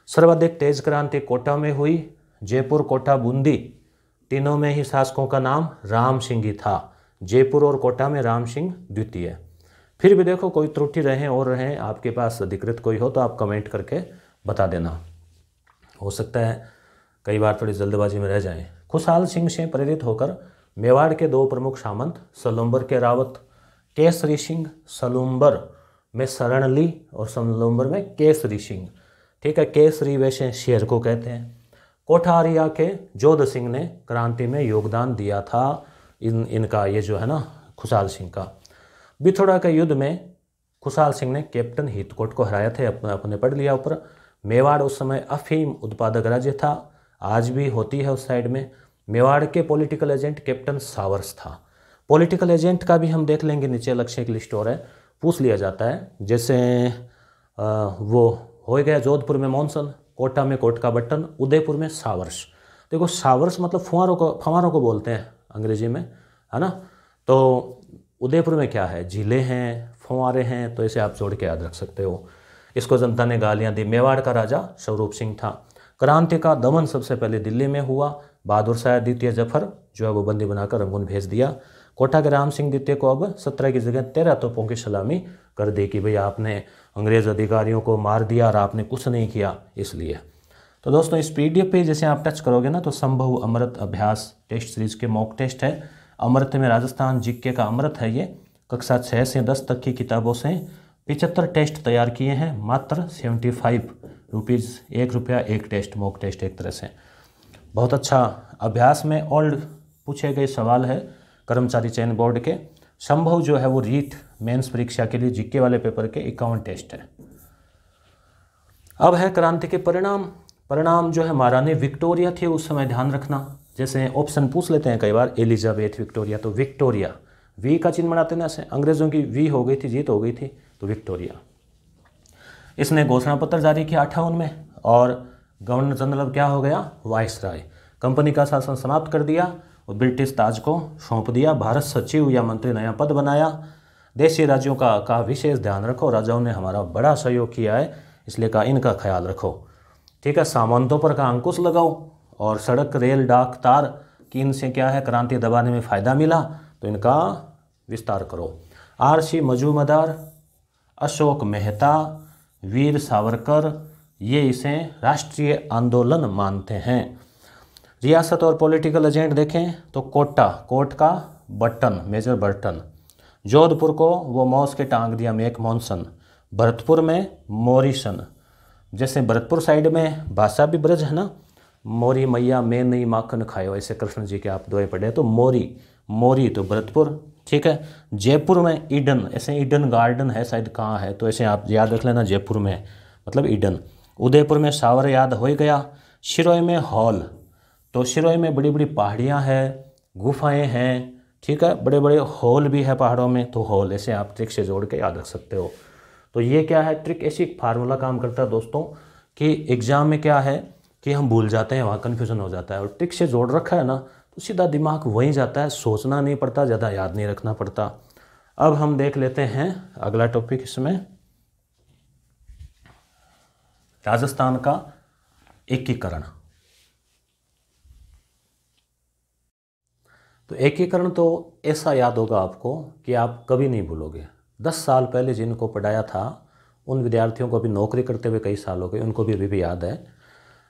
सर्वाधिक तेज क्रांति कोटा में हुई, जयपुर, कोटा, बूंदी तीनों में ही शासकों का नाम राम सिंह ही था। जयपुर और कोटा में राम सिंह द्वितीय। फिर भी देखो कोई त्रुटि रहे और रहे, आपके पास अधिकृत कोई हो तो आप कमेंट करके बता देना, हो सकता है कई बार थोड़ी जल्दबाजी में रह जाएं। खुशहाल सिंह से प्रेरित होकर मेवाड़ के दो प्रमुख सामंत सलुम्बर के रावत केसरी सिंह, सलुम्बर में शरण ली और सलुम्बर में केसरी सिंह, ठीक है, केसरी वैसे शेर को कहते हैं। कोठारिया के जोध सिंह ने क्रांति में योगदान दिया था। इनका ये जो है ना खुशहाल सिंह का। बिथोड़ा के युद्ध में खुशहाल सिंह ने कैप्टन हितकोट को हराया थे, अपने पढ़ लिया ऊपर। मेवाड़ उस समय अफीम उत्पादक राज्य था, आज भी होती है उस साइड में। मेवाड़ के पॉलिटिकल एजेंट कैप्टन सावर्स था। पॉलिटिकल एजेंट का भी हम देख लेंगे, नीचे लक्ष्य की लिस्ट और है, पूछ लिया जाता है। जैसे वो हो गया जोधपुर में मॉनसन, कोटा में कोट का बटन, उदयपुर में सावर्स। देखो सावर्स मतलब फुहारों को बोलते हैं अंग्रेजी में, है ना। तो उदयपुर में क्या है, झीलें हैं, फुहारे हैं, तो इसे आप जोड़ के याद रख सकते हो। इसको जनता ने गालियां दी। मेवाड़ का राजा स्वरूप सिंह था। क्रांति का दमन सबसे पहले दिल्ली में हुआ। बहादुर शाह द्वितीय जफर जो है वो बंदी बनाकर रंगून भेज दिया। कोटा के राम सिंह द्वितीय को अब 17 की जगह 13 तोपों की सलामी कर दी कि भाई आपने अंग्रेज अधिकारियों को मार दिया और आपने कुछ नहीं किया इसलिए। तो दोस्तों इस PDF पे जैसे आप टच करोगे ना तो संभव अमृत अभ्यास टेस्ट सीरीज के मॉक टेस्ट है। अमृत में राजस्थान जीके का अमृत है ये। कक्षा 6 से 10 तक की किताबों से 75 टेस्ट तैयार किए हैं, मात्र 75 रुपीज़, ₹1 एक टेस्ट, मॉक टेस्ट एक तरह से। बहुत अच्छा अभ्यास में ओल्ड पूछे गए सवाल है कर्मचारी चयन बोर्ड के। संभव जो है वो रीट मेंस परीक्षा के लिए जीके वाले पेपर के 51 टेस्ट है। अब है क्रांति के परिणाम। परिणाम जो है महारानी विक्टोरिया थी उस समय, ध्यान रखना। जैसे ऑप्शन पूछ लेते हैं कई बार, एलिजाबेथ, विक्टोरिया, तो विक्टोरिया वी का चिन्ह बनाते ना, ऐसे अंग्रेजों की वी हो गई थी, जीत हो गई थी, तो विक्टोरिया। इसने घोषणा पत्र जारी किया 58 में और गवर्नर जनरल क्या हो गया, वाइसराय। कंपनी का शासन समाप्त कर दिया और ब्रिटिश ताज को सौंप दिया। भारत सचिव या मंत्री नया पद बनाया। देशी राज्यों का विशेष ध्यान रखो, राजाओं ने हमारा बड़ा सहयोग किया है इसलिए का इनका ख्याल रखो, ठीक है। सामंतों पर का अंकुश लगाओ और सड़क, रेल, डाक, तार की इनसे क्या है क्रांति दबाने में फ़ायदा मिला तो इनका विस्तार करो। RC मजूमदार, अशोक मेहता, वीर सावरकर, ये इसे राष्ट्रीय आंदोलन मानते हैं। रियासत और पॉलिटिकल एजेंट देखें तो कोटा, कोट का बटन, मेजर बर्टन। जोधपुर को वो मौस के टांग दिया, मेक मॉनसन। भरतपुर में मोरिसन, जैसे भरतपुर साइड में भाषा भी ब्रज है ना, मोरी मैया मैं नहीं माखन खायो, ऐसे कृष्ण जी के आप दोहे पढ़े, तो मोरी तो भरतपुर, ठीक है। जयपुर में ईडन, ऐसे ईडन गार्डन है शायद, कहाँ है, तो ऐसे आप याद रख लेना, जयपुर में मतलब ईडन। उदयपुर में सावर याद हो गया। शिरोई में हॉल, तो शिरोई में बड़ी बड़ी पहाड़ियाँ हैं, गुफाएं हैं, ठीक है, बड़े बड़े हॉल भी है पहाड़ों में, तो हॉल ऐसे आप ट्रिक से जोड़ के याद रख सकते हो। तो ये क्या है, ट्रिक ऐसी फार्मूला काम करता है दोस्तों कि एग्जाम में क्या है कि हम भूल जाते हैं, वहाँ कन्फ्यूजन हो जाता है, और ट्रिक से जोड़ रखा है ना तो सीधा दिमाग वहीं जाता है, सोचना नहीं पड़ता, ज़्यादा याद नहीं रखना पड़ता। अब हम देख लेते हैं अगला टॉपिक इसमें, राजस्थान का एकीकरण। तो एकीकरण तो ऐसा याद होगा आपको कि आप कभी नहीं भूलोगे। 10 साल पहले जिनको पढ़ाया था उन विद्यार्थियों को अभी नौकरी करते हुए कई साल हो गए, उनको भी अभी भी याद है।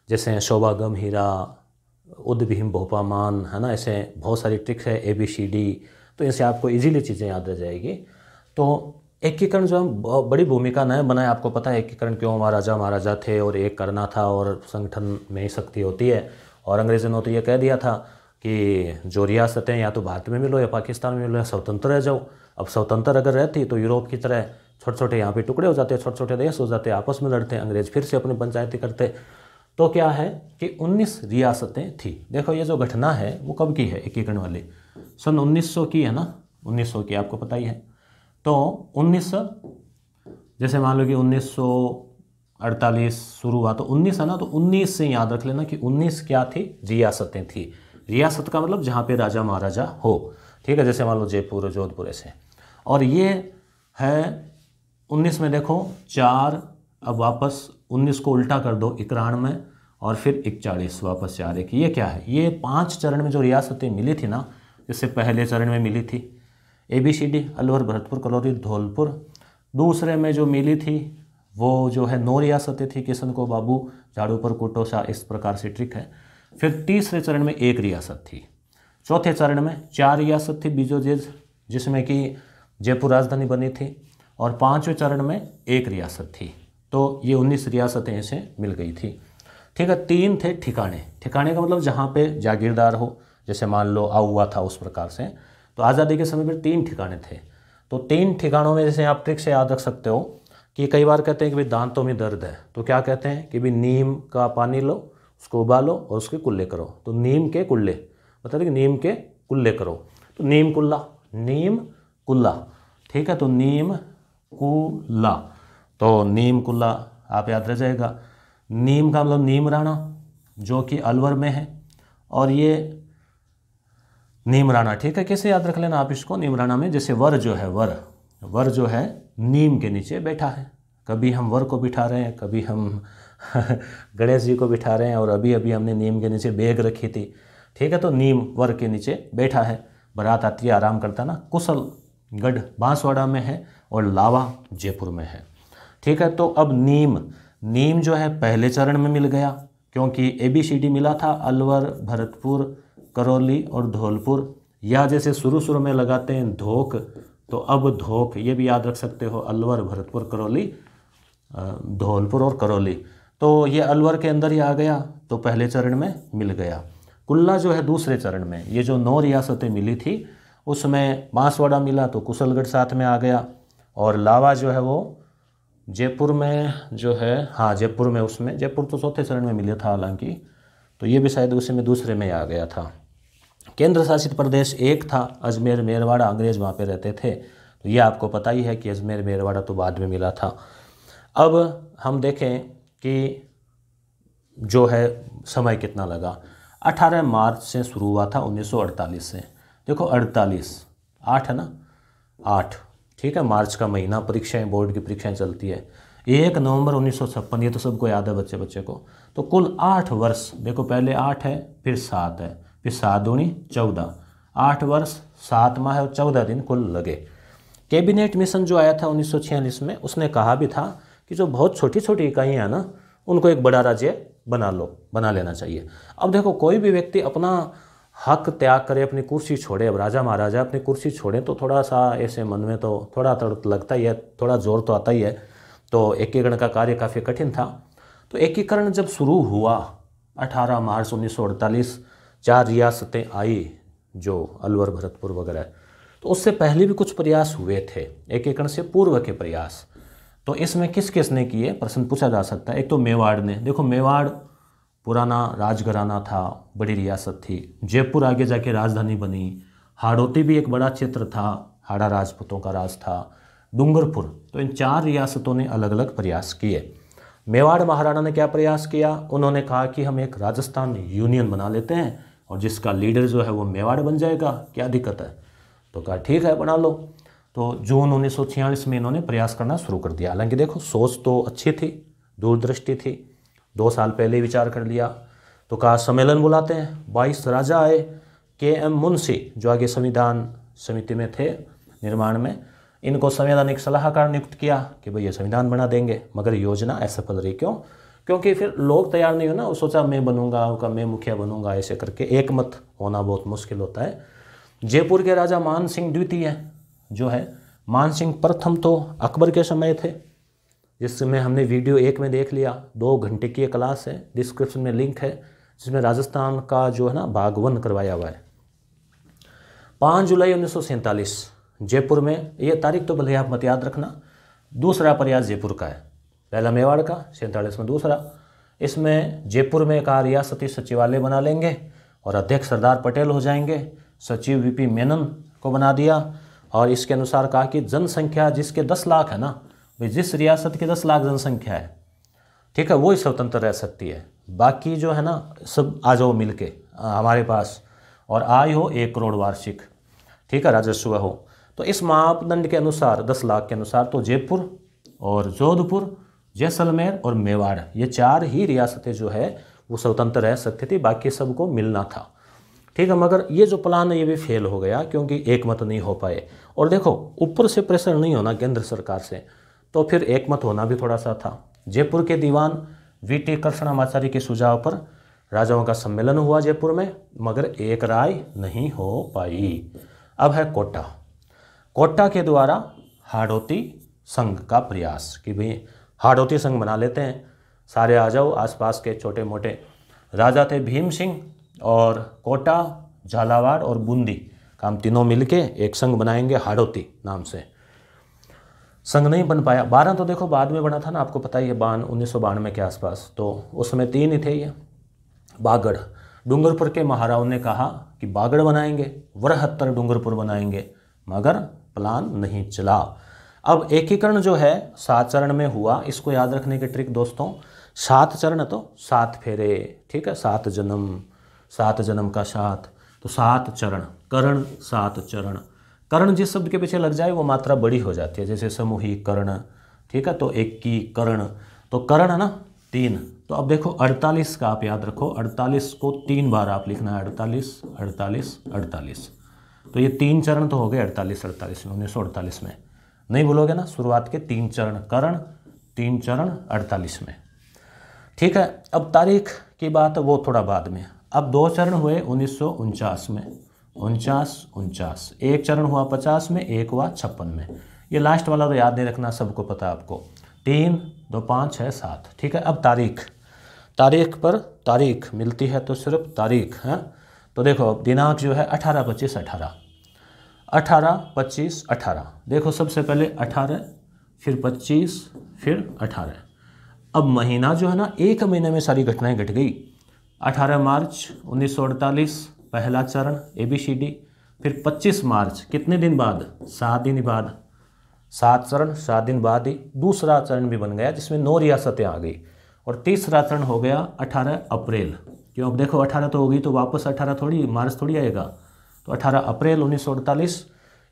जैसे शोभा गमहीरा, उद्भीम भोपामान, है ना, ऐसे बहुत सारी ट्रिक्स है, ABCD, तो इनसे आपको इजीली चीज़ें याद रह जाएगी। तो एकीकरण जो है बड़ी भूमिका न बनाए, आपको पता है एकीकरण क्यों, महाराजा थे और एक करना था और संगठन में ही शक्ति होती है। और अंग्रेज़ों ने तो ये कह दिया था कि जो रियासतें या तो भारत में मिलो या पाकिस्तान में मिलो या स्वतंत्र रह जाओ। अब स्वतंत्र अगर रहती तो यूरोप की तरह छोटे छोटे यहाँ पे टुकड़े हो जाते, छोटे छोटे देश हो जाते, आपस में लड़ते, अंग्रेज फिर से अपनी पंचायती करते। तो क्या है कि 19 रियासतें थी। देखो ये जो घटना है वो कब की है एकीकरण वाली, सन 1900 की है ना, 1900 की, आपको पता ही है। तो 1900 जैसे मान लो कि 1948 शुरू हुआ, तो 19 है ना, तो 19 से याद रख लेना कि 19 क्या थी, रियासतें थी। रियासत का मतलब जहाँ पे राजा महाराजा हो, ठीक है, जैसे मान लो जयपुर, जोधपुर, ऐसे। और ये है 19 में देखो 4, अब वापस 19 को उल्टा कर दो 91 में, और फिर 41 वापस 4 1। ये क्या है, ये 5 चरण में जो रियासतें मिली थी ना, जैसे पहले चरण में मिली थी ABCD अलवर भरतपुर करौली धौलपुर, दूसरे में जो मिली थी वो जो है 9 रियासतें थी, किशन को बाबू झाड़ूपुर कुटोसा, इस प्रकार से ट्रिक है। फिर तीसरे चरण में 1 रियासत थी, चौथे चरण में 4 रियासत थी बीजोजेज, जिसमें कि जयपुर राजधानी बनी थी, और 5वें चरण में 1 रियासत थी। तो ये 19 रियासतें इसे मिल गई थी। ठीक है, 3 थे ठिकाने। ठिकाने का मतलब जहाँ पे जागीरदार हो, जैसे मान लो आउआ था उस प्रकार से। तो आज़ादी के समय पर 3 ठिकाने थे। तो 3 ठिकानों में जैसे आप ट्रिक से याद रख सकते हो कि कई बार कहते हैं कि भाई दांतों में दर्द है, तो क्या कहते हैं कि भाई नीम का पानी लो, उसको उबालो और उसके कुल्ले करो। तो नीम के कुल्ले, बता दें कि नीम के कुल्ले करो। तो नीम कुल्ला, नीम कुल्ला। ठीक है, तो नीम कुल्ला, तो नीम कुल्ला आप याद रह जाएगा। नीम का मतलब नीम राणा, जो कि अलवर में है, और ये नीम राणा। ठीक है, कैसे याद रख लेना आप इसको, नीम राणा में जैसे वर जो है, वर जो है नीम के नीचे बैठा है। कभी हम वर को बिठा रहे हैं, कभी हम गणेश जी को बिठा रहे हैं, और अभी अभी हमने नीम के नीचे बेग रखी थी। ठीक है, तो नीम वर के नीचे बैठा है। बारात आती है, आराम करता ना। कुशलगढ़ बांसवाड़ा में है, और लावा जयपुर में है। ठीक है, तो अब नीम जो है पहले चरण में मिल गया, क्योंकि ABCD मिला था अलवर भरतपुर करौली और धौलपुर, या जैसे शुरू में लगाते हैं धोक, तो अब धोक, ये भी याद रख सकते हो, अलवर भरतपुर करौली धौलपुर और करौली। तो ये अलवर के अंदर ही आ गया, तो पहले चरण में मिल गया। कुल्ला जो है दूसरे चरण में। ये जो 9 रियासतें मिली थी उसमें बांसवाड़ा मिला, तो कुशलगढ़ साथ में आ गया। और लावा जो है वो जयपुर में जो है, हाँ जयपुर में, उसमें जयपुर तो चौथे चरण में मिला था हालांकि, तो ये भी शायद उसी में दूसरे में आ गया था। केंद्र शासित प्रदेश एक था, अजमेर मेरवाड़ा, अंग्रेज वहाँ पे रहते थे। तो ये आपको पता ही है कि अजमेर मेरवाड़ा तो बाद में मिला था। अब हम देखें कि जो है समय कितना लगा। 18 मार्च से शुरू हुआ था 1948 से। देखो 48, 8 है ना, 8। ठीक है, मार्च का महीना, परीक्षाएं, बोर्ड की परीक्षाएं चलती है। 1 नवंबर 1956, ये तो सबको याद है बच्चे को। तो कुल 8 वर्ष, देखो पहले 8 है, फिर 7 है, फिर 7 दूनी 14, 8 वर्ष 7 माह और 14 दिन कुल लगे। कैबिनेट मिशन जो आया था 1946 में, उसने कहा भी था कि जो बहुत छोटी छोटी इकाइयाँ हैं ना, उनको एक बड़ा राज्य बना लेना चाहिए। अब देखो कोई भी व्यक्ति अपना हक त्याग करे, अपनी कुर्सी छोड़े, अब राजा महाराजा अपनी कुर्सी छोड़े, तो थोड़ा सा ऐसे मन में तो थोड़ा लगता ही है, थोड़ा जोर तो आता ही है। तो एकीकरण का कार्य काफ़ी कठिन था। तो एकीकरण जब शुरू हुआ 18 मार्च 1948, 4 रियासतें आई, जो अलवर भरतपुर वगैरह, तो उससे पहले भी कुछ प्रयास हुए थे, एकीकरण से पूर्व के प्रयास। तो इसमें किस किस ने किए, प्रश्न पूछा जा सकता है। एक तो मेवाड़ ने, देखो मेवाड़ पुराना राजघराना था, बड़ी रियासत थी। जयपुर आगे जाके राजधानी बनी। हाड़ौती भी एक बड़ा क्षेत्र था, हाड़ा राजपूतों का राज था। डूंगरपुर, तो इन 4 रियासतों ने अलग अलग प्रयास किए। मेवाड़ महाराणा ने क्या प्रयास किया, उन्होंने कहा कि हम एक राजस्थान यूनियन बना लेते हैं, और जिसका लीडर जो है वो मेवाड़ बन जाएगा, क्या दिक्कत है। तो कहा ठीक है बना लो। तो जून 1946 में इन्होंने प्रयास करना शुरू कर दिया। हालांकि देखो सोच तो अच्छी थी, दूरदृष्टि थी, 2 साल पहले विचार कर लिया। तो कहा सम्मेलन बुलाते हैं। 22 राजा आए। KM मुंशी जो आगे संविधान समिति में थे निर्माण में, इनको संवैधानिक सलाहकार नियुक्त किया कि भाई ये संविधान बना देंगे। मगर योजना असफल रही। क्यों? क्योंकि फिर लोग तैयार नहीं हो ना। वो सोचा मैं बनूंगा, मैं मुखिया बनूंगा, ऐसे करके एक मत होना बहुत मुश्किल होता है। जयपुर के राजा मान सिंह द्वितीय जो है, मान सिंह प्रथम तो अकबर के समय थे, जिसमें हमने वीडियो 1 में देख लिया। 2 घंटे की क्लास है, डिस्क्रिप्शन में लिंक है, जिसमें राजस्थान का जो है ना भाग 1 करवाया हुआ है। 5 जुलाई 1947 जयपुर में, ये तारीख तो भले आप मत याद रखना। दूसरा प्रयास जयपुर का है, पहला मेवाड़ का, 47 में दूसरा। इसमें जयपुर में कहा रियासती सचिवालय बना लेंगे और अध्यक्ष सरदार पटेल हो जाएंगे। सचिव VP मेनन को बना दिया। और इसके अनुसार कहा कि जनसंख्या जिसके 10 लाख है ना, भाई जिस रियासत की 10 लाख जनसंख्या है, ठीक है, वो ही स्वतंत्र रह सकती है। बाकी जो है ना सब आ जाओ मिल के हमारे पास, और आय हो 1 करोड़ वार्षिक, ठीक है, राजस्व हो। तो इस मापदंड के अनुसार 10 लाख के अनुसार तो जयपुर और जोधपुर, जैसलमेर और मेवाड़, ये 4 ही रियासतें जो है वो स्वतंत्र रह सकती थी, बाकी सबको मिलना था। ठीक है, मगर ये जो प्लान है ये भी फेल हो गया क्योंकि एक मत नहीं हो पाए। और देखो ऊपर से प्रेशर नहीं होना केंद्र सरकार से, तो फिर एक मत होना भी थोड़ा सा था। जयपुर के दीवान वीटी कृष्णामाचारी के सुझाव पर राजाओं का सम्मेलन हुआ जयपुर में, मगर एक राय नहीं हो पाई। अब है कोटा। कोटा के द्वारा हाड़ौती संघ का प्रयास कि भाई हाड़ौती संघ बना लेते हैं, सारे आ जाओ, आसपास के छोटे मोटे राजा थे भीम सिंह और कोटा, झालावाड़ और बूंदी का हम तीनों मिलके एक संघ बनाएंगे हाड़ौती नाम से। संघ नहीं बन पाया। 12 तो देखो बाद में बना था ना, आपको पता ही है, 1992 के आसपास, तो उसमें 3 ही थे ये। बागड़, डूंगरपुर के महाराव ने कहा कि बागड़ बनाएंगे, वरहत्तर डूंगरपुर बनाएंगे, मगर प्लान नहीं चला। अब एकीकरण जो है 7 चरण में हुआ। इसको याद रखने की ट्रिक दोस्तों, 7 चरण तो 7 फेरे, ठीक है, 7 जन्म, 7 जन्म का 7, तो 7 चरण, करण 7 चरण। करण जिस शब्द के पीछे लग जाए वो मात्रा बड़ी हो जाती है, जैसे समूहीकरण, ठीक है, तो एकीकरण, तो करण है ना 3। तो अब देखो 48 का आप याद रखो, 48 को 3 बार आप लिखना है, 48 48 48, तो ये 3 चरण तो हो गए 48 48 में, 1948 में, नहीं भूलोगे ना, शुरुआत के 3 चरण करण, 3 चरण 48 में। ठीक है, अब तारीख की बात वो थोड़ा बाद में। अब 2 चरण हुए 1949 में, 49, एक चरण हुआ 50 में, एक हुआ 56 में। ये लास्ट वाला तो याद नहीं रखना, सबको पता है आपको, 3 2 5 6 7। ठीक है, अब तारीख पर तारीख मिलती है तो सिर्फ तारीख है। तो देखो अब दिनांक जो है 18 25 18, 18 25 18, देखो सबसे पहले 18, फिर 25, फिर 18। अब महीना जो है ना, एक महीने में सारी घटनाएं घट गई। 18 मार्च 1948 पहला चरण ABCD, फिर 25 मार्च कितने दिन बाद, 7 दिन बाद, 7 चरण 7 दिन बाद ही दूसरा चरण भी बन गया जिसमें 9 रियासतें आ गई। और तीसरा चरण हो गया 18 अप्रैल, क्यों, अब देखो 18 तो हो गई तो वापस 18 थोड़ी मार्च थोड़ी आएगा, तो 18 अप्रैल 1948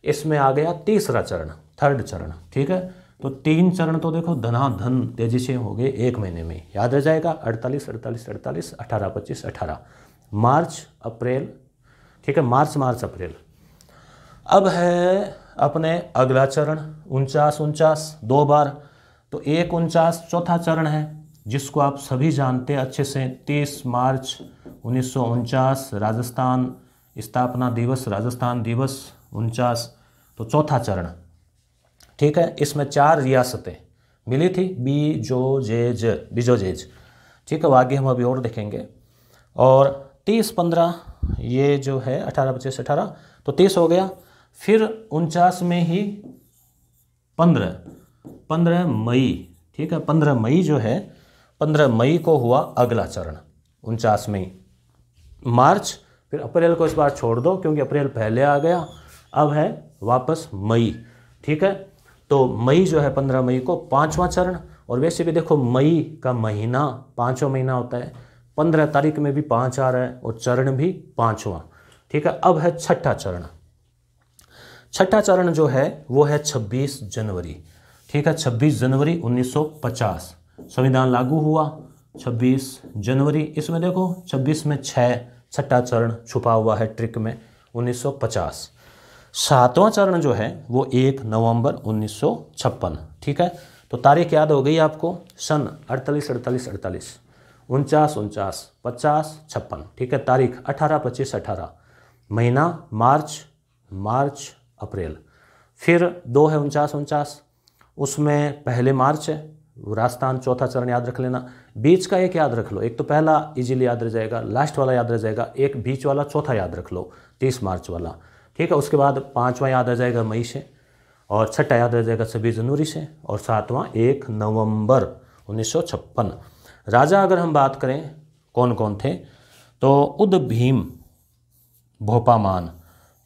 इसमें आ गया तीसरा चरण, थर्ड चरण। ठीक है, तो 3 चरण तो देखो धनाधन तेजी से हो गए एक महीने में, याद रह जाएगा 48 48 48, 18 25 18, मार्च अप्रैल। ठीक है, मार्च अप्रैल। अब है अपने अगला चरण 49 2 बार, तो 49 चौथा चरण है जिसको आप सभी जानते हैं अच्छे से। 30 मार्च 1949 राजस्थान स्थापना दिवस, राजस्थान दिवस 49, तो चौथा चरण। ठीक है, इसमें 4 रियासतें मिली थी, बीजोजेज। ठीक है, वो आगे हम अभी और देखेंगे। और 30-15 ये जो है 18 25 18, तो 30 हो गया। फिर 49 में ही 15 मई, ठीक है, 15 मई जो है, 15 मई को हुआ अगला चरण 49 मई। मार्च, फिर अप्रैल को इस बार छोड़ दो क्योंकि अप्रैल पहले आ गया, अब है वापस मई। ठीक है, तो मई जो है 15 मई को 5वां चरण। और वैसे भी देखो मई का महीना 5वां महीना होता है, 15 तारीख में भी 5 आ रहा है और चरण भी 5वां। ठीक है, अब है छठा चरण। छठा चरण जो है वो है 26 जनवरी। ठीक है, 26 जनवरी 1950 संविधान लागू हुआ, 26 जनवरी। इसमें देखो 26 में 6, छठा चरण छुपा हुआ है ट्रिक में, 1950। 7वां चरण जो है वो 1 नवंबर 1956। ठीक है, तो तारीख याद हो गई आपको, सन 48 48 48, 49 49 50 56। ठीक है, तारीख 18 25 18, महीना मार्च अप्रैल। फिर 2 है 49 उसमें पहले मार्च है, राजस्थान चौथा चरण याद रख लेना। बीच का एक याद रख लो, एक तो पहला इजीली याद रह जाएगा, लास्ट वाला याद रह जाएगा, एक बीच वाला चौथा याद रख लो 30 मार्च वाला। ठीक है, उसके बाद 5वां याद रह जाएगा मई से, और छठा याद रह जाएगा 26 जनवरी से, और 7वां 1 नवंबर 1956। राजा अगर हम बात करें कौन कौन थे, तो उद भीम भोपामान।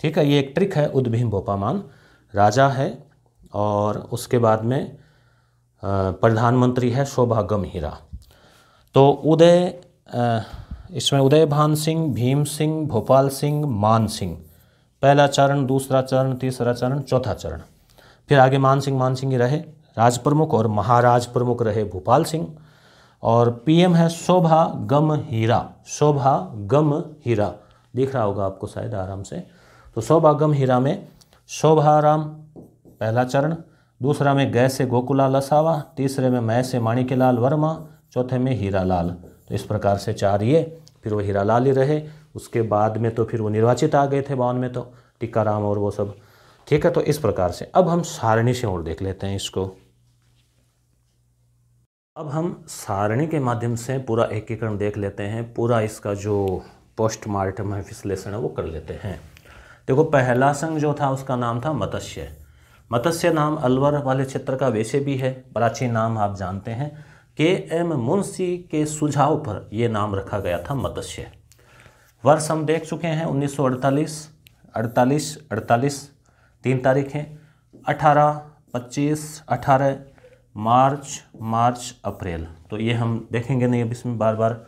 ठीक है, ये एक ट्रिक है, उद भीम भोपामान राजा है। और उसके बाद में प्रधानमंत्री है शोभा गमहीरा। तो इसमें उदय भान सिंह, भीम सिंह, भोपाल सिंह, मान सिंह, पहला चरण, दूसरा चरण, तीसरा चरण, चौथा चरण। फिर आगे मान सिंह ही रहे राज प्रमुख, और महाराज प्रमुख रहे भोपाल सिंह। और पीएम है शोभा गम हीरा, शोभा गम हीरा दिख रहा होगा आपको शायद आराम से। तो शोभा गम हीरा में शोभाराम पहला चरण, दूसरा में गै से गोकुलाल असावा, तीसरे में मैं से माणिक्यलाल वर्मा, चौथे में हीरालाल। तो इस प्रकार से 4 ये, फिर वो हीरालाल ही रहे। उसके बाद में तो फिर वो निर्वाचित आ गए थे 52 में, तो टीकाराम और वो सब। ठीक है, तो इस प्रकार से अब हम सारणी से और देख लेते हैं इसको। अब हम सारणी के माध्यम से पूरा एकीकरण देख लेते हैं, पूरा इसका जो पोस्टमार्टम है, विश्लेषण है, वो कर लेते हैं। देखो, पहला संघ जो था उसका नाम था मत्स्य। मत्स्य नाम अलवर वाले क्षेत्र का वैसे भी है, प्राचीन नाम आप जानते हैं। के.एम. मुंशी के सुझाव पर यह नाम रखा गया था मत्स्य। वर्ष हम देख चुके हैं 1948, 48 3 तारीखें, 18, 25, 18 मार्च, अप्रैल। तो ये हम देखेंगे नहीं अब इसमें बार बार।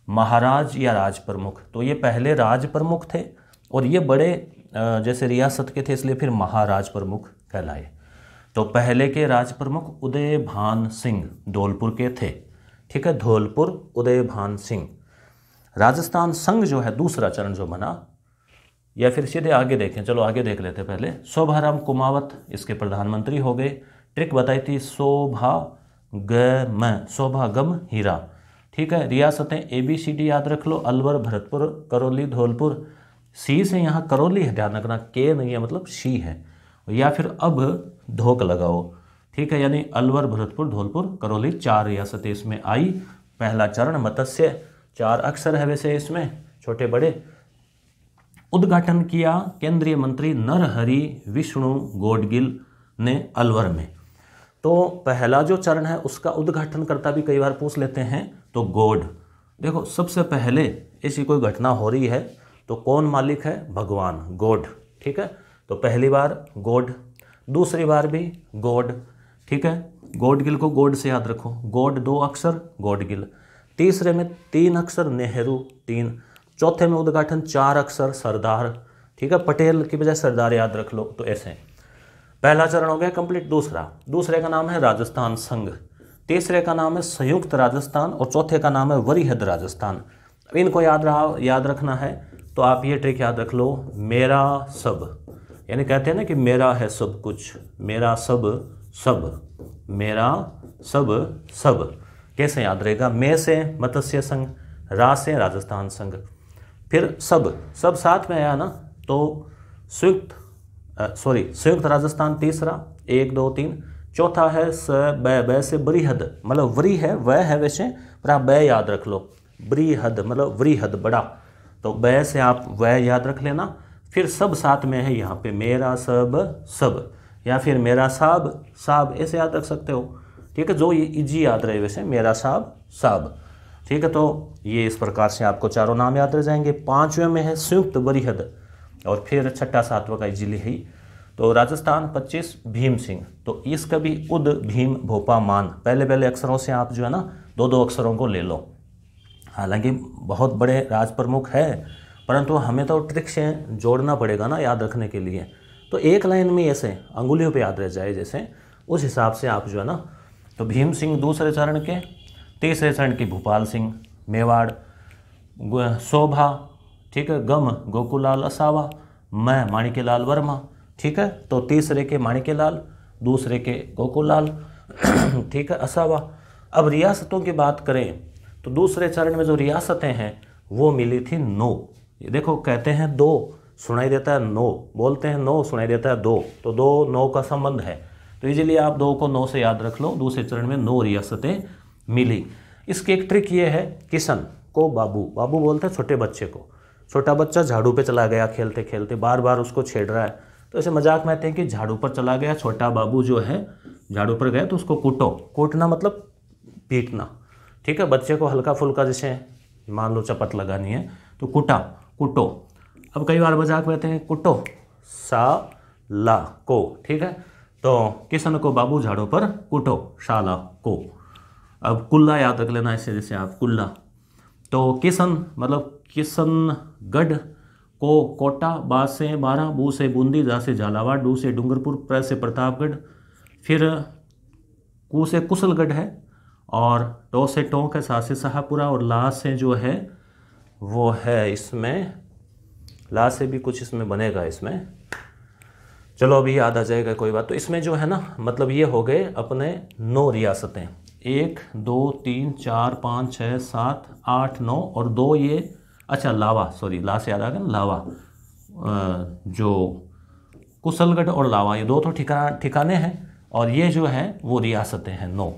महाराज या राज प्रमुख, तो ये पहले राज प्रमुख थे और ये बड़े जैसे रियासत के थे, इसलिए फिर महाराज प्रमुख कहलाए। तो पहले के राज प्रमुख उदय भान सिंह धौलपुर के थे। ठीक है, धौलपुर उदय भान सिंह। राजस्थान संघ जो है दूसरा चरण जो बना, या फिर सीधे आगे देखें, चलो आगे देख लेते पहले। शोभाराम कुमावत इसके प्रधानमंत्री हो गए। ट्रिक बताई थी शोभा गम हीरा। ठीक है, रियासतें ABCD याद रख लो, अलवर, भरतपुर, करौली, धौलपुर। सी से यहाँ करौली है, ध्यान रखना, के नहीं है, मतलब सी है। या फिर अब धोक लगाओ। ठीक है, यानी अलवर, भरतपुर, धौलपुर, करौली 4 रियासतें इसमें आई। पहला चरण मत्स्य, 4 अक्षर है वैसे इसमें, छोटे बड़े। उद्घाटन किया केंद्रीय मंत्री नरहरि विष्णु गौडगिल ने अलवर में। तो पहला जो चरण है उसका उद्घाटन करता भी कई बार पूछ लेते हैं, तो गौड। देखो, सबसे पहले ऐसी कोई घटना हो रही है तो कौन मालिक है? भगवान, गॉड। ठीक है, तो पहली बार गॉड, दूसरी बार भी गॉड। ठीक है, गौडगिल को गॉड से याद रखो, गॉड 2 अक्षर, गौडगिल। तीसरे में 3 अक्षर, नेहरू 3। चौथे में उद्घाटन 4 अक्षर, सरदार। ठीक है, पटेल की बजाय सरदार याद रख लो। तो ऐसे पहला चरण हो गया कंप्लीट। दूसरे का नाम है राजस्थान संघ, तीसरे का नाम है संयुक्त राजस्थान और चौथे का नाम है वरिहद राजस्थान। अब इनको याद रखना है तो आप ये ट्रिक याद रख लो, मेरा सब, यानी कहते हैं ना कि मेरा है सब कुछ, मेरा सब सब, मेरा सब सब। कैसे याद रहेगा? मैं से मत्स्य संघ, रा से राजस्थान संघ, फिर सब साथ में आया ना, तो संयुक्त राजस्थान तीसरा, 1 2 3। चौथा है ब से बृहद, मतलब वरी है, वह है वैसे, पर आप ब याद रख लो, बृहद मतलब वृहद बड़ा। तो ब से आप वह याद रख लेना। फिर सब साथ में है यहाँ पे, मेरा सब सब, या फिर मेरा साब ऐसे याद रख सकते हो। ठीक है, जो ये इजी याद रहे वैसे, मेरा साब। ठीक है, तो ये इस प्रकार से आपको चारों नाम याद रह जाएंगे। 5वें में है संयुक्त वरिहद, और फिर 6ठा 7वां का इजीली है। तो राजस्थान 25 भीम सिंह, तो इसका भी उद भीम भोपा मान, पहले अक्षरों से आप जो है ना 2 अक्षरों को ले लो। हालांकि बहुत बड़े राज प्रमुख है, परंतु हमें तो ट्रिक से जोड़ना पड़ेगा ना याद रखने के लिए। तो एक लाइन में ऐसे अंगुलियों पे याद रह जाए जैसे, उस हिसाब से आप जो है ना। तो भीम सिंह दूसरे चरण के, तीसरे चरण के भूपाल सिंह मेवाड़, शोभा, ठीक है, गम गोकुलाल असावा, मैं माणिक्यलाल वर्मा। ठीक है, तो तीसरे के माणिक्यलाल, दूसरे के गोकुलाल, ठीक है, असावा। अब रियासतों की बात करें तो दूसरे चरण में जो रियासतें हैं वो मिली थी 9। ये देखो, कहते हैं 2 सुनाई देता है 9, बोलते हैं 9 सुनाई देता है 2, तो 2 9 का संबंध है। तो इजीली आप 2 को 9 से याद रख लो। दूसरे चरण में 9 रियासतें मिली। इसकी एक ट्रिक ये है, किशन को बाबू बोलते हैं छोटे बच्चे को। छोटा बच्चा झाड़ू पे चला गया खेलते खेलते, बार बार उसको छेड़ रहा है, तो ऐसे मजाक में आते हैं कि झाड़ू पर चला गया छोटा बाबू जो है, झाड़ू पर गया तो उसको कूटो। कूटना मतलब पीटना। ठीक है, बच्चे को हल्का फुल्का जैसे मान लो चपत लगानी है तो कूटो। अब कई बार मजाक में आते हैं कुटो शाला को। ठीक है, तो किशन को बाबू झाड़ू पर कूटो शाला को। अब कुल्ला याद रख लेना ऐसे, जैसे आप कुल्ला। तो किशन मतलब किशनगढ़, को कोटा, बा से 12, बू से बूंदी, जा से झालावाड़, डू से डूंगरपुर, प्र से प्रतापगढ़, फिर कू से कुशलगढ़ है, और टो से टोंक है, सा से शाहपुरा, और ला से जो है वो है इसमें, ला से भी कुछ इसमें बनेगा इसमें, चलो अभी याद आ जाएगा कोई बात। तो इसमें जो है ना, मतलब ये हो गए अपने 9 रियासतें, 1 2 3 4 5 6 7 8 9 और 2 ये, अच्छा लावा, सॉरी ला से याद आ गया ना, लावा, जो कुशलगढ़ और लावा, ये 2 तो ठिकाने हैं, और ये जो है वो रियासतें हैं 9,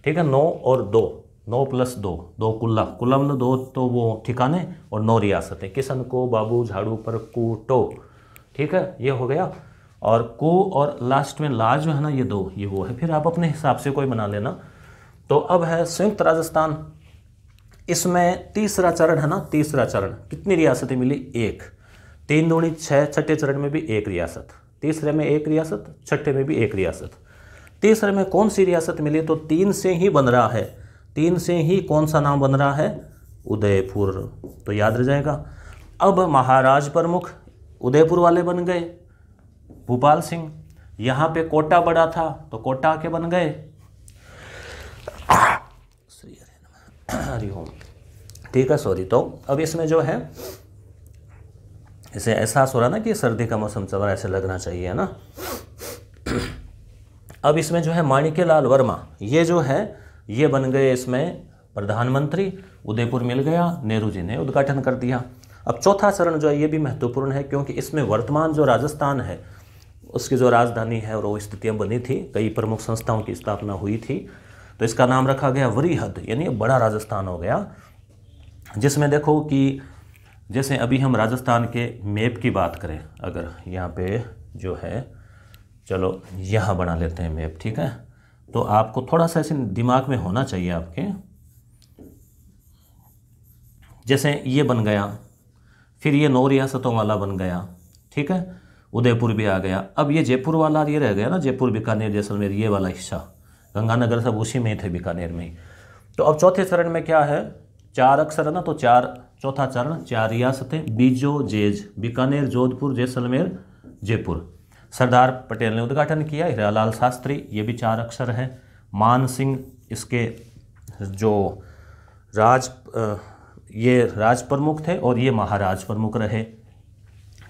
ठीक है। 9 और 2, 9 + 2, 2 कुल्ला, कुल्ला मतलब 2 तो वो ठिकाने और 9 रियासतें, किशन को, बाबू, झाड़ू पर, कू, टो, ठीक है, ये हो गया। और को और लास्ट में ला जो है ना, ये 2, ये वो है, फिर आप अपने हिसाब से कोई बना लेना। तो अब है संयुक्त राजस्थान, इसमें तीसरा चरण है ना, तीसरा चरण, कितनी रियासतें मिली? 1, 3 दूनी 6, छठे चरण में भी 1 रियासत, तीसरे में 1 रियासत, छठे में भी 1 रियासत। तीसरे में कौन सी रियासत मिली? तो 3 से ही बन रहा है, 3 से ही कौन सा नाम बन रहा है? उदयपुर, तो याद रह जाएगा। अब महाराज प्रमुख उदयपुर वाले बन गए भूपाल सिंह, यहाँ पे कोटा बड़ा था तो कोटा के बन गए हरिओम, ठीक है, सॉरी। तो अब इसमें जो है, इसे एहसास हो रहा ना कि सर्दी का मौसम चल रहा है, ऐसे लगना चाहिए, है ना। अब इसमें जो है माणिक्यलाल वर्मा, ये जो है ये बन गए इसमें प्रधानमंत्री, उदयपुर मिल गया, नेहरू जी ने उद्घाटन कर दिया। अब चौथा चरण जो है ये भी महत्वपूर्ण है, क्योंकि इसमें वर्तमान जो राजस्थान है उसकी जो राजधानी है और वो स्थितियाँ बनी थी, कई प्रमुख संस्थाओं की स्थापना हुई थी, तो इसका नाम रखा गया वरीहद, यानी बड़ा राजस्थान हो गया। जिसमें देखो कि जैसे अभी हम राजस्थान के मैप की बात करें, अगर यहाँ पे जो है, चलो यहाँ बना लेते हैं मैप, ठीक है। तो आपको थोड़ा सा ऐसे दिमाग में होना चाहिए आपके, जैसे ये बन गया, फिर ये 9 रियासतों वाला बन गया, ठीक है, उदयपुर भी आ गया। अब ये जयपुर वाला ये रह गया ना, जयपुर, बीकानेर, जैसलमेर, ये वाला हिस्सा, गंगानगर सब उसी में थे, बीकानेर में ही। तो अब चौथे चरण में क्या है, 4 अक्षर है ना, तो 4, चौथा चरण 4 रियासतें, बीजो, जेज, बीकानेर, जोधपुर, जैसलमेर, जयपुर। सरदार पटेल ने उद्घाटन किया, हीरालाल शास्त्री, ये भी 4 अक्षर है। मान सिंह इसके जो ये राज प्रमुख थे और ये महाराज प्रमुख रहे,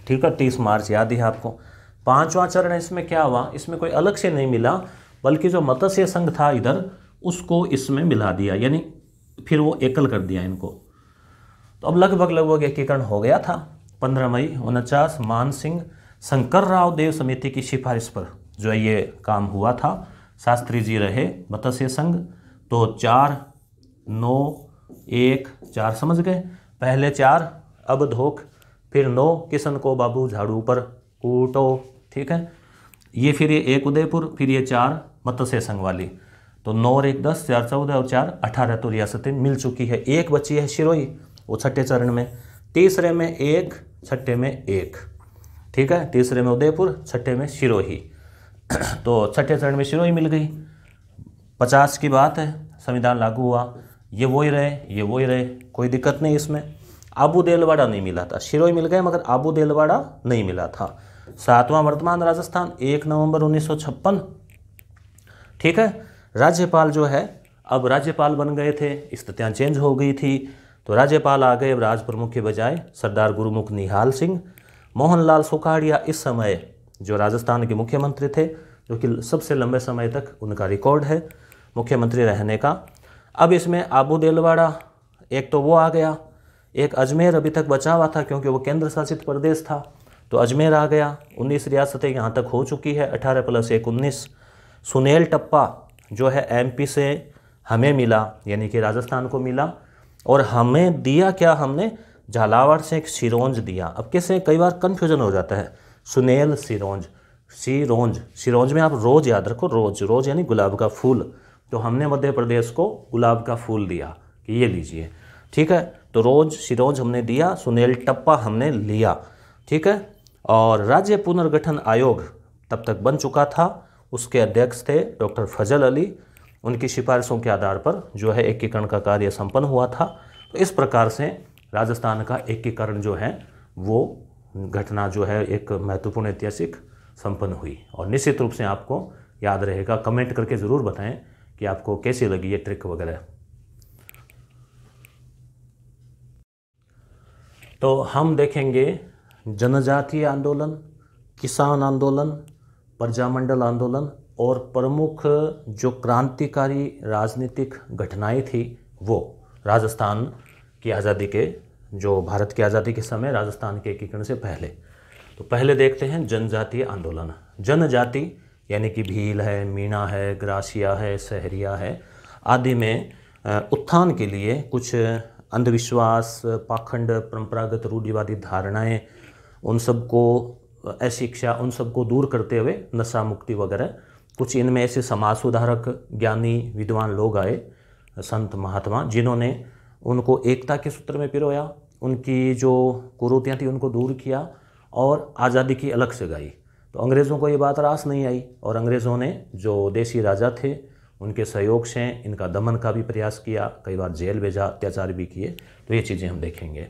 ठीक है। 30 मार्च याद है आपको। 5वां चरण इसमें क्या हुआ, इसमें कोई अलग से नहीं मिला, बल्कि जो मत्स्य संघ था इधर उसको इसमें मिला दिया, यानी फिर वो एकल कर दिया इनको। तो अब लगभग एकीकरण हो गया था। 15 मई 49 मान सिंह शंकरराव देव समिति की सिफारिश पर जो है ये काम हुआ था। शास्त्री जी रहे मत्स्य संघ। तो 4, 9, 1, 4 समझ गए, पहले 4 अब धोख, फिर 9 किशन को, बाबू, झाड़ू पर, कूटो, ठीक है। ये फिर ये 1 उदयपुर, फिर ये 4 मत्स्य संघ वाली, तो 9 और 1 10, 4 14 और 4 18, तो रियासतें मिल चुकी है। 1 बची है सिरोही, वो छठे चरण में, तीसरे में 1, छठे में 1, ठीक है, तीसरे में उदयपुर, छठे में सिरोही। तो छठे चरण में सिरोही मिल गई। 50 की बात है, संविधान लागू हुआ, ये वही रहे, ये वही रहे, कोई दिक्कत नहीं इसमें। आबू देलवाड़ा नहीं मिला था, सिरोही मिल गए मगर आबू देलवाड़ा नहीं मिला था। 7वां वर्तमान राजस्थान 1 नवंबर 1956, ठीक है। राज्यपाल जो है, अब राज्यपाल बन गए थे, स्थितियाँ चेंज हो गई थी, तो राज्यपाल आ गए राज प्रमुख के बजाय सरदार गुरुमुख निहाल सिंह। मोहनलाल सुखाड़िया इस समय जो राजस्थान के मुख्यमंत्री थे, जो कि सबसे लंबे समय तक उनका रिकॉर्ड है मुख्यमंत्री रहने का। अब इसमें आबू देलवाड़ा एक तो वो आ गया, एक अजमेर अभी तक बचा हुआ था क्योंकि वो केंद्र शासित प्रदेश था, तो अजमेर आ गया। 19 रियासतें यहाँ तक हो चुकी है, 18 + 1 19। सुनेल टप्पा जो है एमपी से हमें मिला, यानी कि राजस्थान को मिला, और हमें दिया क्या, हमने झालावाड़ से एक सिरोंज दिया। अब कैसे कई बार कन्फ्यूजन हो जाता है, सुनेल सिरोंज, सिरोंज में आप रोज याद रखो, रोज यानी गुलाब का फूल, तो हमने मध्य प्रदेश को गुलाब का फूल दिया कि ये लीजिए, ठीक है। तो सिरोंज हमने दिया, सुनेल टप्पा हमने लिया, ठीक है। और राज्य पुनर्गठन आयोग तब तक बन चुका था, उसके अध्यक्ष थे डॉक्टर फजल अली, उनकी सिफारिशों के आधार पर जो है एकीकरण का कार्य संपन्न हुआ था। तो इस प्रकार से राजस्थान का एकीकरण जो है वो घटना जो है एक महत्वपूर्ण ऐतिहासिक संपन्न हुई। और निश्चित रूप से आपको याद रहेगा, कमेंट करके ज़रूर बताएं कि आपको कैसी लगी ये ट्रिक वगैरह। तो हम देखेंगे जनजातीय आंदोलन, किसान आंदोलन, प्रजामंडल आंदोलन और प्रमुख जो क्रांतिकारी राजनीतिक घटनाएं थी वो राजस्थान की आज़ादी के, जो भारत की आज़ादी के समय राजस्थान के एकीकरण से पहले। तो पहले देखते हैं जनजातीय आंदोलन। जनजाति यानी कि भील है, मीणा है, ग्रासिया है, सहरिया है आदि में उत्थान के लिए कुछ अंधविश्वास, पाखंड, परंपरागत रूढ़िवादी धारणाएं, उन सबको अशिक्षा, उन सबको दूर करते हुए नशा मुक्ति वगैरह, कुछ इनमें ऐसे समाज सुधारक, ज्ञानी, विद्वान लोग आए, संत महात्मा, जिन्होंने उनको एकता के सूत्र में पिरोया, उनकी जो कुरीतियाँ थी उनको दूर किया और आज़ादी की अलख जगाई। तो अंग्रेज़ों को ये बात रास नहीं आई और अंग्रेज़ों ने जो देसी राजा थे उनके सहयोग से इनका दमन का भी प्रयास किया, कई बार जेल भेजा, अत्याचार भी किए। तो ये चीज़ें हम देखेंगे।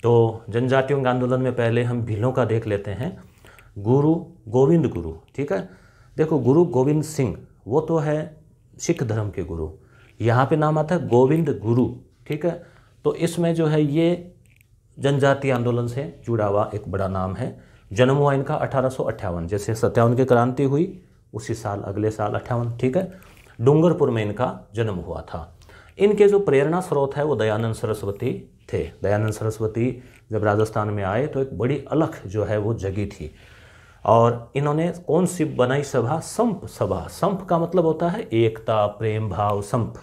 तो जनजातियों के आंदोलन में पहले हम भीलों का देख लेते हैं। गुरु गोविंद गुरु, ठीक है। देखो गुरु गोविंद सिंह वो तो है सिख धर्म के गुरु, यहाँ पे नाम आता है गोविंद गुरु, ठीक है। तो इसमें जो है ये जनजातीय आंदोलन से जुड़ा हुआ एक बड़ा नाम है। जन्म हुआ इनका 1858, जैसे 57 की क्रांति हुई उसी साल, अगले साल 58, ठीक है। डूंगरपुर में इनका जन्म हुआ था। इनके जो प्रेरणा स्रोत है वो दयानंद सरस्वती थे। दयानंद सरस्वती जब राजस्थान में आए तो एक बड़ी अलख जो है वो जगी थी और इन्होंने कौन सी बनाई सभा? संप सभा। संप का मतलब होता है एकता, प्रेम भाव, संप,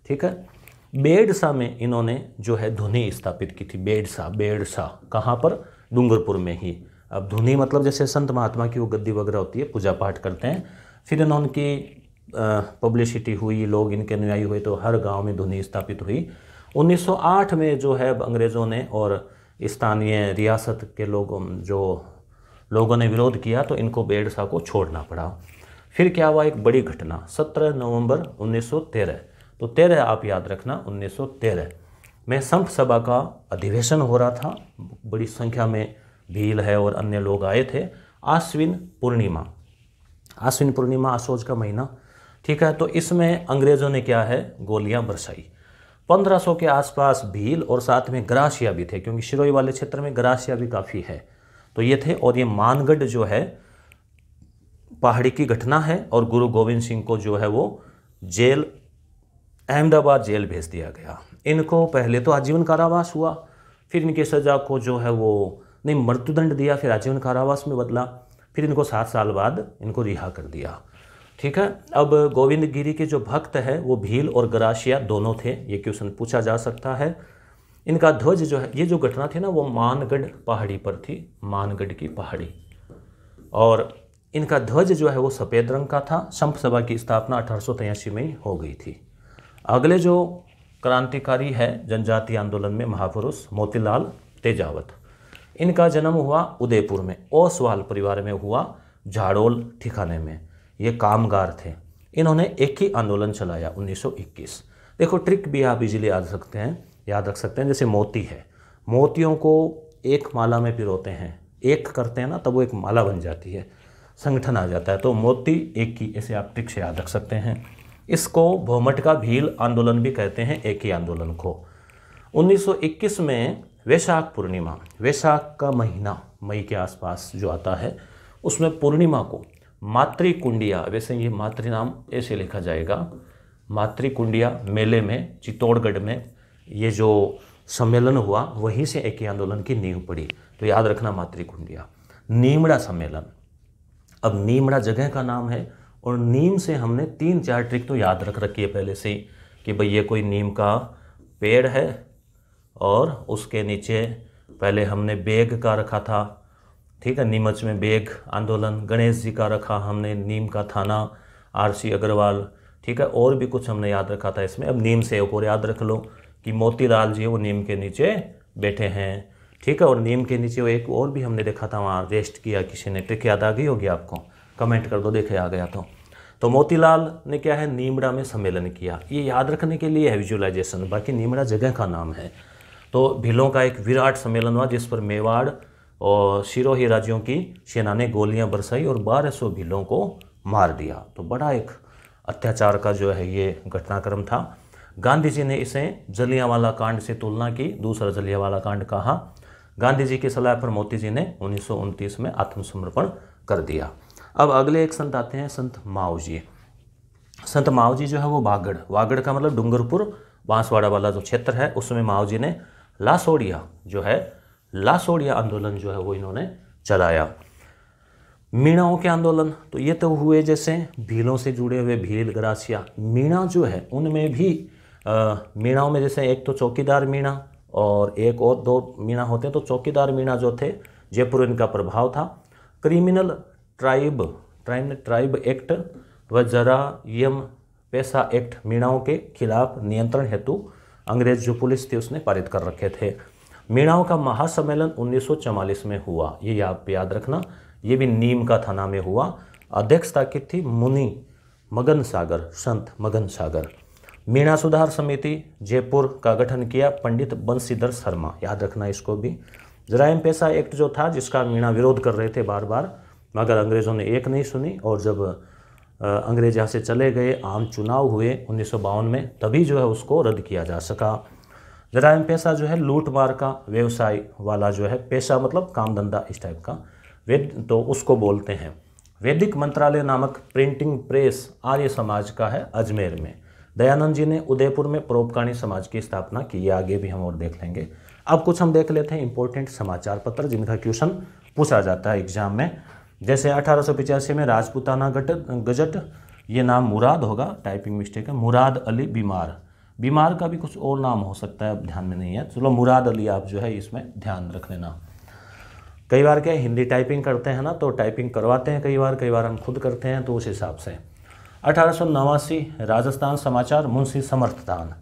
ठीक है। बेड़सा में इन्होंने जो है धुनी स्थापित की थी। बेड़सा कहाँ पर? डूंगरपुर में ही। अब धुनी मतलब जैसे संत महात्मा की वो गद्दी वगैरह होती है, पूजा पाठ करते हैं, फिर इनकी पब्लिसिटी हुई, लोग इनके अनुयायी हुए तो हर गांव में धुनी स्थापित हुई। 1908 में जो है अंग्रेज़ों ने और स्थानीय रियासत के लोगों ने विरोध किया तो इनको बेड़सा को छोड़ना पड़ा। फिर क्या हुआ? एक बड़ी घटना 17 नवंबर 1913। तो 13 आप याद रखना, 1913 में संप सभा का अधिवेशन हो रहा था। बड़ी संख्या में भील है और अन्य लोग आए थे। आश्विन पूर्णिमा, आशोज का महीना, ठीक है। तो इसमें अंग्रेज़ों ने क्या है, गोलियां बरसाई। 1500 के आसपास भील और साथ में ग्रासिया भी थे, क्योंकि शिरोई वाले क्षेत्र में ग्रासिया भी काफ़ी है। तो ये थे और ये मानगढ़ जो है पहाड़ी की घटना है और गुरु गोविंद सिंह को जो है वो जेल, अहमदाबाद जेल भेज दिया गया। इनको पहले तो आजीवन कारावास हुआ, फिर इनकी सज़ा को जो है वो नहीं मृत्युदंड दिया, फिर आजीवन कारावास में बदला, फिर इनको 7 साल बाद इनको रिहा कर दिया, ठीक है। अब गोविंद गिरी के जो भक्त है वो भील और ग्रासिया दोनों थे, ये क्वेश्चन पूछा जा सकता है। इनका ध्वज जो है, ये जो घटना थी ना वो मानगढ़ पहाड़ी पर थी, मानगढ़ की पहाड़ी, और इनका ध्वज जो है वो सफ़ेद रंग का था। संप सभा की स्थापना 1883 में ही हो गई थी। अगले जो क्रांतिकारी है जनजातीय आंदोलन में महापुरुष मोतीलाल तेजावत, इनका जन्म हुआ उदयपुर में, ओसवाल परिवार में हुआ, झाड़ोल ठिकाने में। ये कामगार थे। इन्होंने एक ही आंदोलन चलाया 1921। देखो ट्रिक भी आप इजीली याद रख सकते हैं। जैसे मोती है, मोतियों को एक माला में पिरोते हैं, एक करते हैं ना तब वो एक माला बन जाती है, संगठन आ जाता है। तो मोती एक ही, ऐसे आप ट्रिक से याद रख सकते हैं। इसको भोमट का भील आंदोलन भी कहते हैं, एक ही आंदोलन को। 1921 में वैशाख पूर्णिमा, वैशाख का महीना मई के आसपास जो आता है, उसमें पूर्णिमा को मातृकुंडिया, वैसे ये मातृ नाम ऐसे लिखा जाएगा, मातृकुंडिया मेले में चित्तौड़गढ़ में ये जो सम्मेलन हुआ वहीं से एक ही आंदोलन की नींव पड़ी। तो याद रखना मातृकुंडिया। नीमड़ा सम्मेलन, अब नीमड़ा जगह का नाम है और नीम से हमने 3-4 ट्रिक तो याद रख रखी है पहले से ही कि भाई ये कोई नीम का पेड़ है और उसके नीचे पहले हमने बेग का रखा था, ठीक है। नीमच में बेग आंदोलन, गणेश जी का रखा हमने, नीम का थाना, आरसी अग्रवाल, ठीक है। और भी कुछ हमने याद रखा था इसमें। अब नीम से एक और याद रख लो कि मोतीलाल जी वो नीम के नीचे बैठे हैं, ठीक है। और नीम के नीचे वो एक और भी हमने देखा था, वहाँ रेस्ट किया किसी ने। ट्रिक याद आ गई होगी आपको? कमेंट कर दो, देखे आ गया तो मोतीलाल ने क्या है, नीमड़ा में सम्मेलन किया। ये याद रखने के लिए है विजुअलाइजेशन, बाकी नीमड़ा जगह का नाम है। तो भीलों का एक विराट सम्मेलन हुआ जिस पर मेवाड़ और सिरोही राज्यों की सेना ने गोलियां बरसाई और 1200 भीलों को मार दिया। तो बड़ा एक अत्याचार का जो है ये घटनाक्रम था। गांधी जी ने इसे जलियांवाला कांड से तुलना की, दूसरा जलियांवाला कांड कहा। गांधी जी की सलाह पर मोती जी ने 1929 में आत्मसमर्पण कर दिया। अब अगले एक संत आते हैं, संत माओ जी। संत माओ जी जो है वो वागड़ का मतलब डूंगरपुर बांसवाड़ा वाला जो क्षेत्र है उसमें माओ जी ने लासोड़िया आंदोलन जो है वो इन्होंने चलाया। मीणाओं के आंदोलन तो ये तो हुए जैसे भीलों से जुड़े हुए भील ग्रासिया मीणा जो है उनमें भी मीणाओं में जैसे एक तो चौकीदार मीणा और एक और दो मीणा होते हैं। तो चौकीदार मीणा जो थे जयपुर इनका प्रभाव था। क्रिमिनल ट्राइब एक्ट व जरायम पेशा एक्ट मीणाओं के खिलाफ नियंत्रण हेतु अंग्रेज जो पुलिस थी उसने पारित कर रखे थे। मीणाओं का महासम्मेलन 1944 में हुआ, ये याद रखना। ये भी नीम का थाना में हुआ। अध्यक्षता की थी मुनि मगन सागर, संत मगन सागर। मीणा सुधार समिति जयपुर का गठन किया पंडित बंशीधर शर्मा, याद रखना इसको भी। जराइम पेशा एक्ट जो था जिसका मीणा विरोध कर रहे थे बार बार, मगर अंग्रेज़ों ने एक नहीं सुनी और जब अंग्रेज यहाँ से चले गए, आम चुनाव हुए 1952 में, तभी जो है उसको रद्द किया जा सका। जराइम पेशा जो है लूट मार का व्यवसाय वाला जो है, पेशा मतलब काम धंधा इस टाइप का, तो उसको बोलते हैं। वैदिक मंत्रालय नामक प्रिंटिंग प्रेस आर्य समाज का है अजमेर में। दयानंद जी ने उदयपुर में परोपकारी समाज की स्थापना की, आगे भी हम और देख लेंगे। अब कुछ हम देख लेते हैं इंपॉर्टेंट समाचार पत्र जिनका क्वेश्चन पूछा जाता है एग्जाम में। जैसे 1885 में राजपूताना गजट, ये नाम मुराद होगा, टाइपिंग मिस्टेक है, मुराद अली बीमार का भी कुछ और नाम हो सकता है, ध्यान में नहीं है, चलो मुराद अली आप जो है इसमें ध्यान रख लेना। कई बार क्या हिंदी टाइपिंग करते हैं ना तो टाइपिंग करवाते हैं, कई बार हम खुद करते हैं, तो उस हिसाब से। 1889 राजस्थान समाचार मुंशी समर्थदान।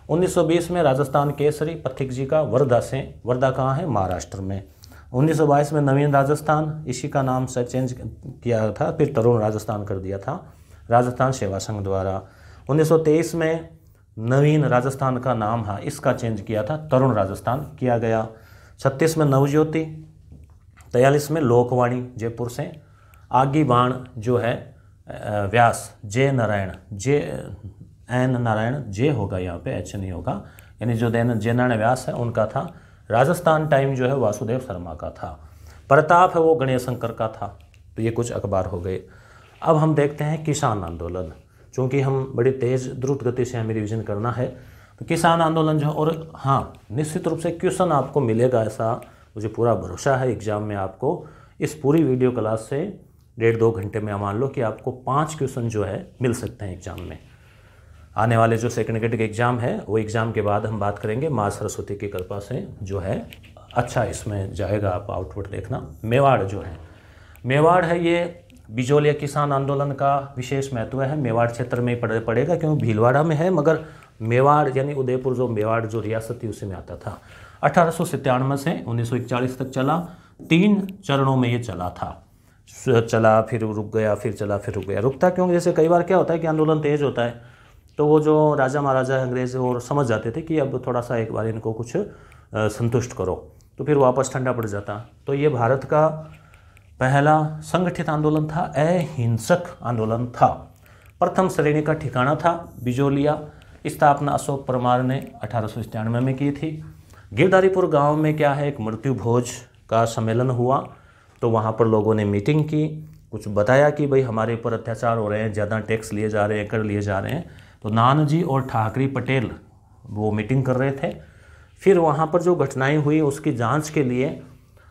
1920 में राजस्थान केसरी पथिक जी का वर्धा कहाँ है, महाराष्ट्र में। 1922 में नवीन राजस्थान, इसी का नाम से चेंज किया था, फिर तरुण राजस्थान कर दिया था राजस्थान सेवा संघ द्वारा। 1923 में नवीन राजस्थान का नाम है, इसका चेंज किया था, तरुण राजस्थान किया गया। 36 में नवज्योति, 43 में लोकवाणी जयपुर से। आगी बाण जो है व्यास जे नारायण जे होगा, यहाँ पे एच नहीं होगा, यानी जो जे नारायण व्यास है उनका था। राजस्थान टाइम जो है वासुदेव शर्मा का था। प्रताप है वो गणेश शंकर का था। तो ये कुछ अखबार हो गए। अब हम देखते हैं किसान आंदोलन, चूँकि हम बड़ी तेज़ द्रुत गति से हमें रिविजन करना है। तो किसान आंदोलन जो, और हाँ निश्चित रूप से क्वेश्चन आपको मिलेगा, ऐसा मुझे पूरा भरोसा है। एग्जाम में आपको इस पूरी वीडियो क्लास से 1.5-2 घंटे में मान लो कि आपको 5 क्वेश्चन जो है मिल सकते हैं एग्जाम में। आने वाले जो सेकंड ग्रेड के एग्ज़ाम है वो एग्ज़ाम के बाद हम बात करेंगे। माँ सरस्वती की कृपा से जो है अच्छा इसमें जाएगा, आप आउटपुट देखना। मेवाड़ जो है, मेवाड़ है ये बिजोलिया किसान आंदोलन का विशेष महत्व है। मेवाड़ क्षेत्र में ही पड़ेगा क्योंकि भीलवाड़ा में है, मगर मेवाड़ यानी उदयपुर जो मेवाड़ जो रियासत थी उसी में आता था। 1897 से 1941 तक चला, 3 चरणों में ये चला था। चला फिर रुक गया, फिर चला फिर रुक गया। रुकता क्यों, जैसे कई बार क्या होता है कि आंदोलन तेज होता है तो वो जो राजा महाराजा अंग्रेज और समझ जाते थे कि अब थोड़ा सा एक बार इनको कुछ संतुष्ट करो, तो फिर वापस ठंडा पड़ जाता। तो ये भारत का पहला संगठित आंदोलन था, अहिंसक आंदोलन था। प्रथम श्रेणी का ठिकाना था बिजोलिया। स्थापना अशोक परमार ने 1897 में की थी। गिरधारीपुर गांव में क्या है, एक मृत्यु भोज का सम्मेलन हुआ, तो वहाँ पर लोगों ने मीटिंग की, कुछ बताया कि भाई हमारे ऊपर अत्याचार हो रहे हैं, ज़्यादा टैक्स लिए जा रहे हैं, कर लिए जा रहे हैं। तो नानाजी और ठाकरे पटेल वो मीटिंग कर रहे थे। फिर वहाँ पर जो घटनाएं हुई उसकी जांच के लिए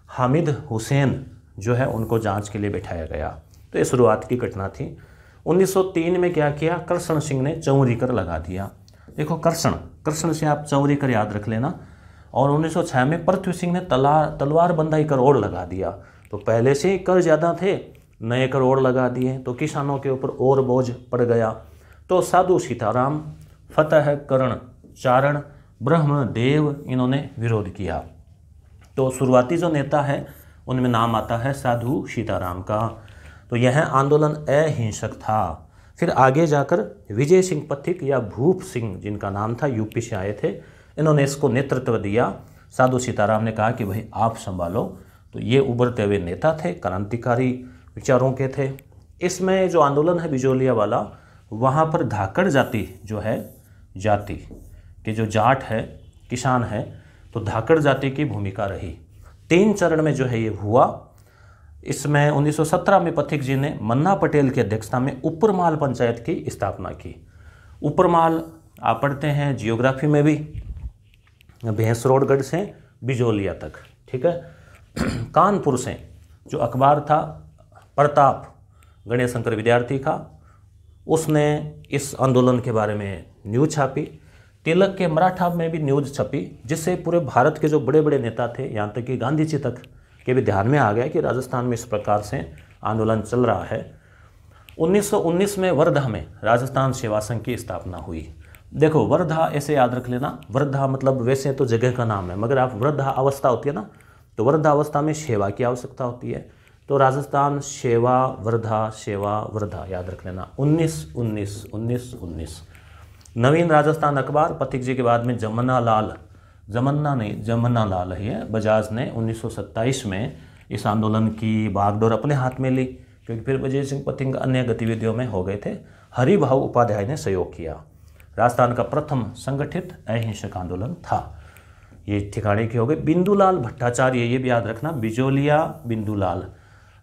हामिद हुसैन जो है उनको जांच के लिए बैठाया गया। तो ये शुरुआत की घटना थी। 1903 में क्या किया, कृष्ण सिंह ने चौरी कर लगा दिया। देखो कृष्ण से आप चौरी कर याद रख लेना। और 1906 में पृथ्वी सिंह ने तलवार बंदाई कर और लगा दिया। तो पहले से ही कर ज़्यादा थे, नए कर और लगा दिए, तो किसानों के ऊपर और बोझ पड़ गया। तो साधु सीताराम, फतेह करण चारण, ब्रह्मदेव, इन्होंने विरोध किया। तो शुरुआती जो नेता है उनमें नाम आता है साधु सीताराम का। तो यह आंदोलन अहिंसक था। फिर आगे जाकर विजय सिंह पथिक या भूप सिंह जिनका नाम था, यूपी से आए थे, इन्होंने इसको नेतृत्व दिया। साधु सीताराम ने कहा कि भाई आप संभालो। तो ये उभरते हुए नेता थे, क्रांतिकारी विचारों के थे। इसमें जो आंदोलन है बिजोलिया वाला, वहाँ पर धाकड़ जाति जो है, जाति कि जो जाट है, किसान है, तो धाकड़ जाति की भूमिका रही। 3 चरण में जो है ये हुआ। इसमें 1917 में पथिक जी ने मन्ना पटेल की अध्यक्षता में उपरमाल पंचायत की स्थापना की। उपरमाल आप पढ़ते हैं जियोग्राफी में भी, भैंसरोडगढ़ से बिजोलिया तक, ठीक है। कानपुर से जो अखबार था प्रताप गणेश शंकर विद्यार्थी का, उसने इस आंदोलन के बारे में न्यूज़ छापी। तिलक के मराठा में भी न्यूज़ छपी, जिससे पूरे भारत के जो बड़े बड़े नेता थे, यहाँ तक कि गांधी जी तक के भी ध्यान में आ गया कि राजस्थान में इस प्रकार से आंदोलन चल रहा है। 1919 में वर्धा में राजस्थान सेवा संघ की स्थापना हुई। देखो वर्धा ऐसे याद रख लेना, वर्धा मतलब वैसे तो जगह का नाम है, मगर आप वृद्धा अवस्था होती है ना, तो वृद्धा अवस्था में सेवा की आवश्यकता होती है। तो राजस्थान सेवा वर्धा याद रख लेना। 1919 नवीन राजस्थान अखबार पथिक जी के बाद में जमना लाल है बजाज ने 1927 में इस आंदोलन की बागडोर अपने हाथ में ली, क्योंकि फिर विजय सिंह पथिक अन्य गतिविधियों में हो गए थे। हरिभाऊ उपाध्याय ने सहयोग किया। राजस्थान का प्रथम संगठित अहिंसक आंदोलन था। ये ठिकाने की हो गई। बिंदुलाल भट्टाचार्य, ये भी याद रखना, बिजोलिया बिंदुलाल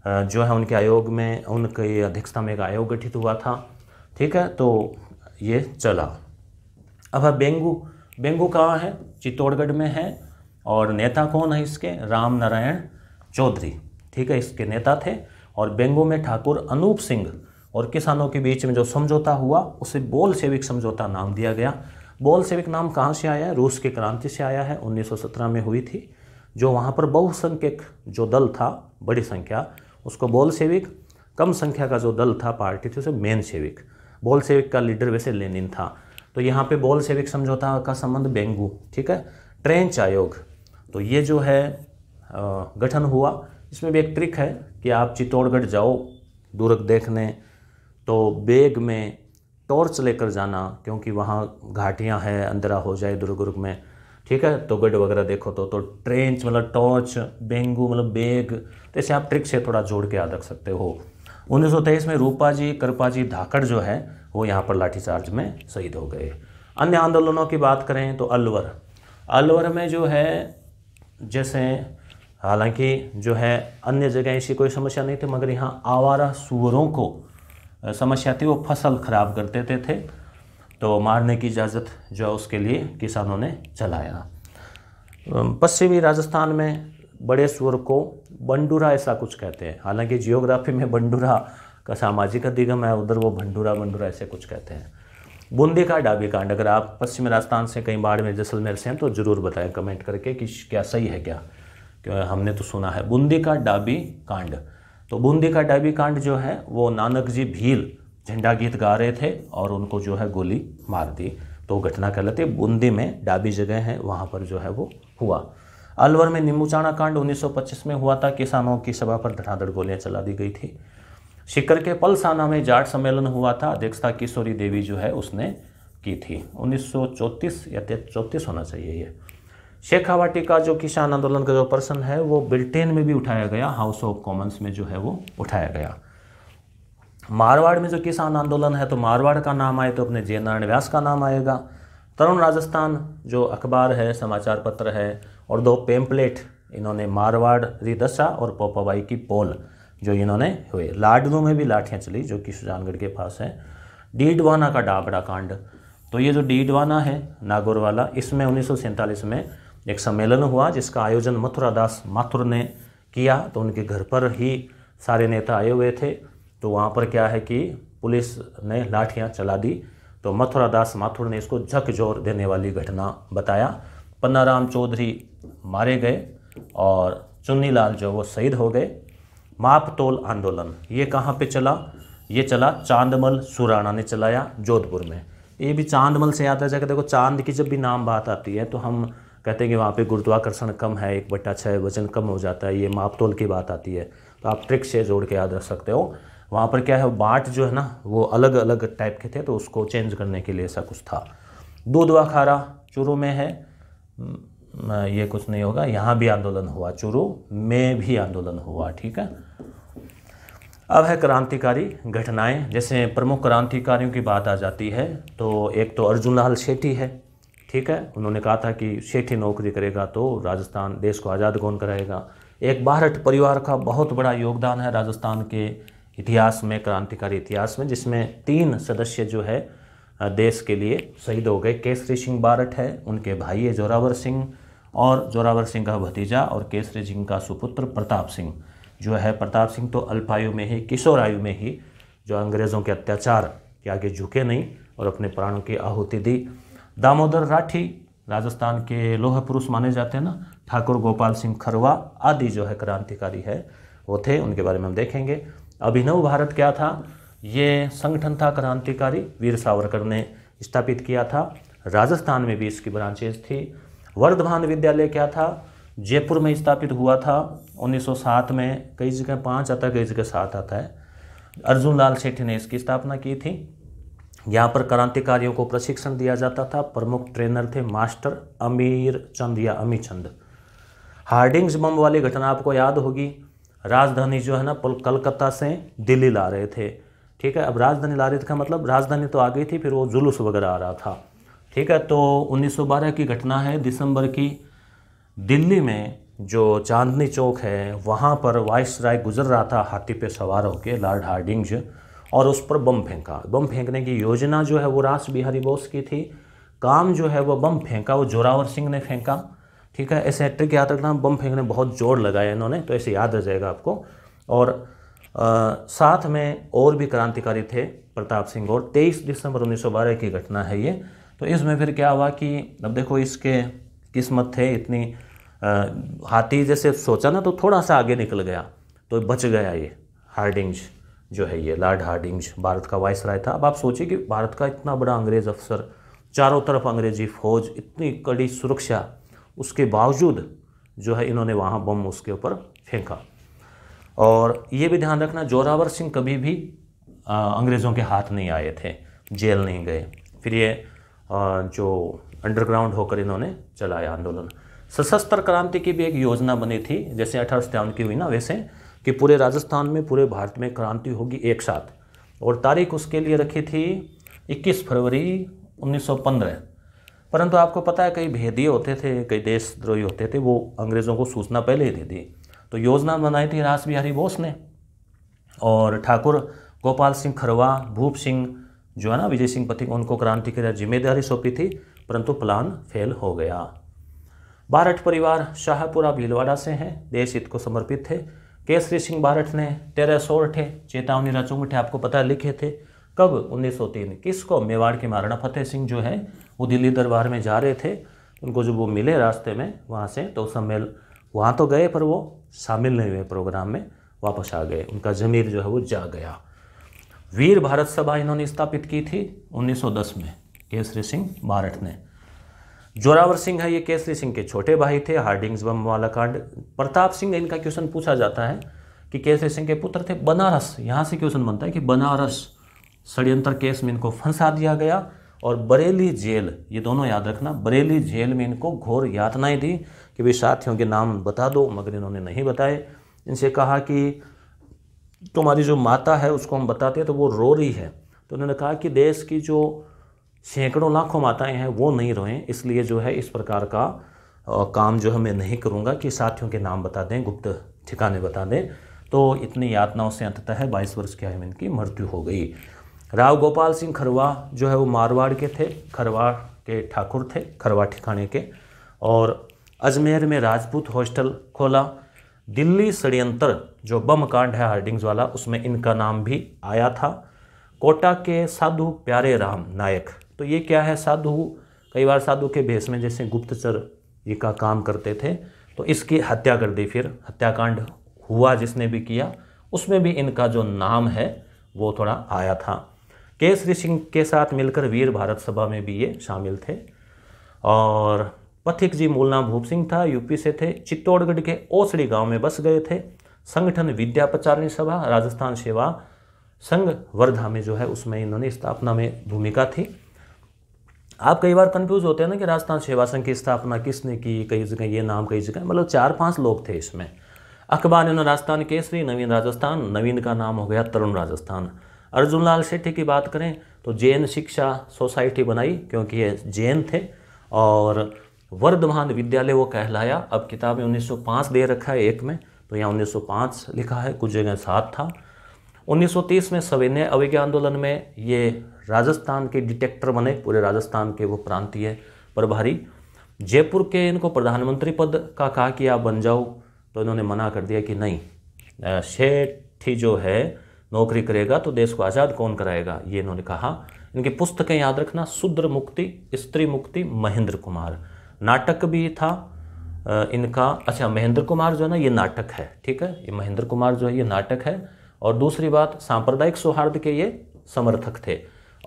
जो है उनके आयोग में, उनकी अध्यक्षता में एक आयोग गठित हुआ था, ठीक है। तो ये चला। अब है बेंगू कहाँ है? चित्तौड़गढ़ में है। और नेता कौन है इसके? राम नारायण चौधरी, ठीक है, इसके नेता थे। और बेंगू में ठाकुर अनूप सिंह और किसानों के बीच में जो समझौता हुआ उसे बोलशेविक समझौता नाम दिया गया। बोलशेविक नाम कहाँ से आया है? रूस की क्रांति से आया है, 1917 में हुई थी। जो वहाँ पर बहुसंख्यक जो दल था, बड़ी संख्या, उसको बोलशेविक, कम संख्या का जो दल था पार्टी थी उसे मेनशेविक। बोलशेविक का लीडर वैसे लेनिन था। तो यहाँ पे बोलशेविक समझौता का संबंध बेंगू, ठीक है। ट्रेंच आयोग, तो ये जो है गठन हुआ। इसमें भी एक ट्रिक है कि आप चित्तौड़गढ़ जाओ दुर्ग देखने, तो बैग में टॉर्च लेकर जाना, क्योंकि वहाँ घाटियाँ हैं, अंधेरा हो जाए दुर्ग में, ठीक है। तो गढ़ वगैरह देखो तो ट्रेंच मतलब टॉर्च, बेंगू मतलब बैग, तो ऐसे आप ट्रिक से थोड़ा जोड़ के याद रख सकते हो। 1923 में रूपाजी कृपाजी धाकड़ जो है वो यहाँ पर लाठीचार्ज में शहीद हो गए। अन्य आंदोलनों की बात करें तो अलवर में जो है, जैसे हालांकि जो है अन्य जगह ऐसी कोई समस्या नहीं थी, मगर यहाँ आवारा सुअरों को समस्या थी। वो फसल खराब कर देते थे, तो मारने की इजाज़त जो है उसके लिए किसानों ने चलाया। पश्चिमी राजस्थान में बड़े सुअर को बंडूरा ऐसा कुछ कहते हैं। हालांकि जियोग्राफी में बंडूरा का सामाजिक अधिगम है, उधर वो बंडूरा ऐसे कुछ कहते हैं। बूंदी का डाबी कांड, अगर आप पश्चिमी राजस्थान से कहीं बाड़मेर जैसलमेर से हैं तो ज़रूर बताएं कमेंट करके कि क्या सही है क्या, क्योंकि हमने तो सुना है। बूंदी का डाबी कांड, तो बूंदी का डाबी कांड जो है वो नानक जी भील झंडा गीत गा रहे थे और उनको जो है गोली मार दी, तो घटना कहलाती है। बूंदी में डाबी जगह है, वहाँ पर जो है वो हुआ। अलवर में नीमूचाना कांड 1925 में हुआ था। किसानों की सभा पर धड़ाधड़ गोलियां चला दी गई थी। सीकर के पलसाना में जाट सम्मेलन हुआ था, अध्यक्षता किशोरी देवी जो है उसने की थी। 1934 या 34 होना चाहिए ये। शेखावाटी का जो किसान आंदोलन का जो प्रश्न है वो ब्रिटेन में भी उठाया गया, हाउस ऑफ कॉमन्स में जो है वो उठाया गया। मारवाड़ में जो किसान आंदोलन है, तो मारवाड़ का नाम आए तो अपने जयनारायण व्यास का नाम आएगा। तरुण राजस्थान जो अखबार है, समाचार पत्र है, और 2 पेम्पलेट इन्होंने मारवाड़ी दशा और पोपाबाई की पोल जो इन्होंने हुए। लाडनू में भी लाठियाँ चली जो कि सुजानगढ़ के पास है। डीडवाना का डाबड़ा कांड, तो ये जो डीडवाना है नागौर वाला, इसमें 1947 में एक सम्मेलन हुआ जिसका आयोजन मथुरादास माथुर ने किया। तो उनके घर पर ही सारे नेता आए हुए थे। तो वहाँ पर क्या है कि पुलिस ने लाठियाँ चला दी, तो मथुरादास माथुर ने इसको झकझोर देने वाली घटना बताया। पन्नाराम चौधरी मारे गए और चुन्नीलाल जो वो शहीद हो गए। मापतोल आंदोलन ये कहाँ पे चला? ये चला चांदमल सुराणा ने चलाया जोधपुर में। ये भी चांदमल से याद आ जाएगा। देखो चांद की जब भी नाम बात आती है तो हम कहते हैं कि वहाँ पे गुरुत्वाकर्षण कम है, 1/6 वजन कम हो जाता है, ये मापतोल की बात आती है। तो आप ट्रिक से जोड़ के याद रख सकते हो। वहाँ पर क्या है, बाट जो है ना वो अलग अलग टाइप के थे, तो उसको चेंज करने के लिए ऐसा कुछ था। दूधवा खारा चूरू में है, ये कुछ नहीं होगा। यहाँ भी आंदोलन हुआ, चूरू में भी आंदोलन हुआ, ठीक है। अब है क्रांतिकारी घटनाएं। जैसे प्रमुख क्रांतिकारियों की बात आ जाती है तो एक तो अर्जुन लाल सेठी है, ठीक है। उन्होंने कहा था कि सेठी नौकरी करेगा तो राजस्थान देश को आज़ाद कौन कराएगा। एक बारठ परिवार का बहुत बड़ा योगदान है राजस्थान के इतिहास में, क्रांतिकारी इतिहास में, जिसमें 3 सदस्य जो है देश के लिए शहीद हो गए। केसरी सिंह बारठ है, उनके भाई है जोरावर सिंह, और जोरावर सिंह का भतीजा और केसरी सिंह का सुपुत्र प्रताप सिंह जो है। प्रताप सिंह तो अल्पायु में ही, किशोर आयु में ही जो अंग्रेज़ों के अत्याचार के आगे झुके नहीं और अपने प्राणों की आहुति दी। दामोदर राठी राजस्थान के लोह पुरुष माने जाते हैं ना। ठाकुर गोपाल सिंह खरवा आदि जो है क्रांतिकारी है वो थे, उनके बारे में हम देखेंगे। अभिनव भारत क्या था, ये संगठन था क्रांतिकारी, वीर सावरकर ने स्थापित किया था। राजस्थान में भी इसकी ब्रांचेज थी। वर्धमान विद्यालय क्या था, जयपुर में स्थापित हुआ था 1907 में। कई जगह 5 आता है, कई जगह 7 आता है। अर्जुन लाल सेठी ने इसकी स्थापना की थी। यहाँ पर क्रांतिकारियों को प्रशिक्षण दिया जाता था। प्रमुख ट्रेनर थे मास्टर अमीर चंद या अमीचंद। हार्डिंग्स बम वाली घटना आपको याद होगी। राजधानी जो है ना कलकत्ता से दिल्ली ला रहे थे, ठीक है। अब राजधानी ला रहे थे का मतलब राजधानी तो आ गई थी, फिर वो जुलूस वगैरह आ रहा था, ठीक है। तो 1912 की घटना है, दिसंबर की। दिल्ली में जो चांदनी चौक है वहाँ पर वाइसराय गुजर रहा था हाथी पे सवार होकर, लॉर्ड हार्डिंग्स, और उस पर बम फेंका। बम फेंकने की योजना जो है वो रास बिहारी बोस की थी। काम जो है वो बम फेंका वो जोरावर सिंह ने फेंका, ठीक है। ऐसे ट्रिक याद रखना, बम फेंकने बहुत जोर लगाया इन्होंने, तो ऐसे याद रह जाएगा आपको। और साथ में और भी क्रांतिकारी थे प्रताप सिंह। और 23 दिसंबर 1912 की घटना है ये। तो इसमें फिर क्या हुआ कि अब देखो इसके किस्मत थे इतनी, हाथी जैसे सोचा ना तो थोड़ा सा आगे निकल गया तो बच गया ये हार्डिंग्स जो है। ये लॉर्ड हार्डिंग्स भारत का वाइसराय था। अब आप सोचिए कि भारत का इतना बड़ा अंग्रेज अफसर, चारों तरफ अंग्रेजी फौज, इतनी कड़ी सुरक्षा, उसके बावजूद जो है इन्होंने वहाँ बम उसके ऊपर फेंका। और ये भी ध्यान रखना, जोरावर सिंह कभी भी अंग्रेज़ों के हाथ नहीं आए थे, जेल नहीं गए। फिर ये जो अंडरग्राउंड होकर इन्होंने चलाया आंदोलन। सशस्त्र क्रांति की भी एक योजना बनी थी, जैसे 1857 की हुई ना, वैसे कि पूरे राजस्थान में, पूरे भारत में क्रांति होगी एक साथ। और तारीख उसके लिए रखी थी 21 फरवरी 1915। परंतु आपको पता है कई भेदिए होते थे, कई देशद्रोही होते थे, वो अंग्रेज़ों को सूचना पहले ही दे दी। तो योजना बनाई थी रास बिहारी बोस ने, और ठाकुर गोपाल सिंह खरवा, भूप सिंह जो है ना विजय सिंह पथिक, उनको क्रांति की जिम्मेदारी सौंपी थी, परंतु प्लान फेल हो गया। बारठ परिवार शाहपुरा भीलवाड़ा से हैं, देश हित को समर्पित थे। केसरी सिंह बारठ ने 13 सोरठे चेतावनी राचौंगठे आपको पता है लिखे थे। कब? 1903। किसको? मेवाड़ के महाराणा फतेह सिंह जो है वो दिल्ली दरबार में जा रहे थे, उनको जब वो मिले रास्ते में वहाँ से, तो वहाँ तो गए पर वो शामिल नहीं हुए प्रोग्राम में, वापस आ गए। उनका ज़मीर जो है वो जा गया। वीर भारत सभा इन्होंने स्थापित की थी 1910 में, केसरी सिंह बारठ ने। जोरावर सिंह है ये केसरी सिंह के छोटे भाई थे। हार्डिंग्स बम वाला कांड। प्रताप सिंह, इनका क्वेश्चन पूछा जाता है कि केसरी सिंह के पुत्र थे। बनारस, यहाँ से क्वेश्चन बनता है कि बनारस षड्यंत्र केस में इनको फंसा दिया गया, और बरेली जेल, ये दोनों याद रखना, बरेली जेल में इनको घोर यातनाएं दी कि वे साथियों के नाम बता दो, मगर इन्होंने नहीं बताए। इनसे कहा कि तुम्हारी जो माता है उसको हम बताते हैं तो वो रो रही है, तो उन्होंने कहा कि देश की जो सैकड़ों लाखों माताएं हैं वो नहीं रोएं, इसलिए जो है इस प्रकार का काम जो है मैं नहीं करूँगा कि साथियों के नाम बता दें, गुप्त ठिकाने बता दें। तो इतनी यातनाओं से अंततः 22 वर्ष की आयु में इनकी मृत्यु हो गई। राव गोपाल सिंह खरवा जो है वो मारवाड़ के थे, खरवा के ठाकुर थे, खरवा ठिकाने के। और अजमेर में राजपूत हॉस्टल खोला। दिल्ली षड्यंत्र जो बम कांड है हार्डिंग्स वाला, उसमें इनका नाम भी आया था। कोटा के साधु प्यारे राम नायक, तो ये क्या है, साधु, कई बार साधु के भेष में जैसे गुप्तचर ये का काम करते थे, तो इसकी हत्या कर दी। फिर हत्याकांड हुआ जिसने भी किया, उसमें भी इनका जो नाम है वो थोड़ा आया था। केसरी सिंह के साथ मिलकर वीर भारत सभा में भी ये शामिल थे। और पथिक जी मूल नाम भूप सिंह था, यूपी से थे, चित्तौड़गढ़ के ओसड़ी गांव में बस गए थे। संगठन विद्या प्रचारिणी सभा, राजस्थान सेवा संघ वर्धा में जो है उसमें इन्होंने स्थापना में भूमिका थी। आप कई बार कंफ्यूज होते हैं ना कि राजस्थान सेवा संघ की स्थापना किसने की, कई जगह ये नाम, कई जगह, मतलब 4-5 लोग थे इसमें। अखबार राजस्थान केसरी, नवीन राजस्थान, नवीन का नाम हो गया तरुण राजस्थान। अर्जुन लाल सेठी की बात करें तो जैन शिक्षा सोसाइटी बनाई क्योंकि ये जैन थे, और वर्धमान विद्यालय वो कहलाया। अब किताब में 1905 दे रखा है एक में, तो यहाँ 1905 लिखा है, कुछ जगह 7 था। 1930 में सविनय अवज्ञा आंदोलन में ये राजस्थान के डिटेक्टर बने, पूरे राजस्थान के वो प्रांतीय प्रभारी। जयपुर के इनको प्रधानमंत्री पद का कहा कि आप बन जाओ, तो इन्होंने मना कर दिया कि नहीं, सेठी जो है नौकरी करेगा तो देश को आज़ाद कौन कराएगा, ये इन्होंने कहा। इनकी पुस्तकें याद रखना, शूद्र मुक्ति, स्त्री मुक्ति, महेंद्र कुमार। नाटक भी था इनका, अच्छा महेंद्र कुमार जो है ना ये नाटक है, ठीक है, ये महेंद्र कुमार जो है ये नाटक है। और दूसरी बात, सांप्रदायिक सौहार्द के ये समर्थक थे।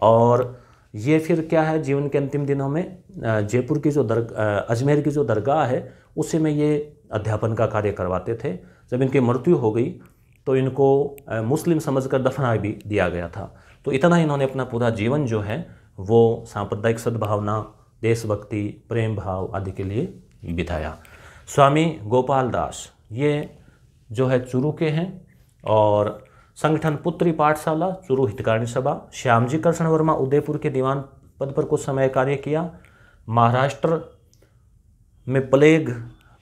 और ये फिर क्या है, जीवन के अंतिम दिनों में जयपुर की जो अजमेर की जो दरगाह है उसी में ये अध्यापन का कार्य करवाते थे। जब इनकी मृत्यु हो गई तो इनको मुस्लिम समझकर दफना भी दिया गया था। तो इतना इन्होंने अपना पूरा जीवन जो है वो सांप्रदायिक सद्भावना, देशभक्ति, प्रेम भाव आदि के लिए बिताया। स्वामी गोपाल दास ये जो है चूरू के हैं, और संगठन पुत्री पाठशाला, चूरू हितकारिणी सभा। श्यामजी कृष्ण वर्मा उदयपुर के दीवान पद पर कुछ समय कार्य किया। महाराष्ट्र में प्लेग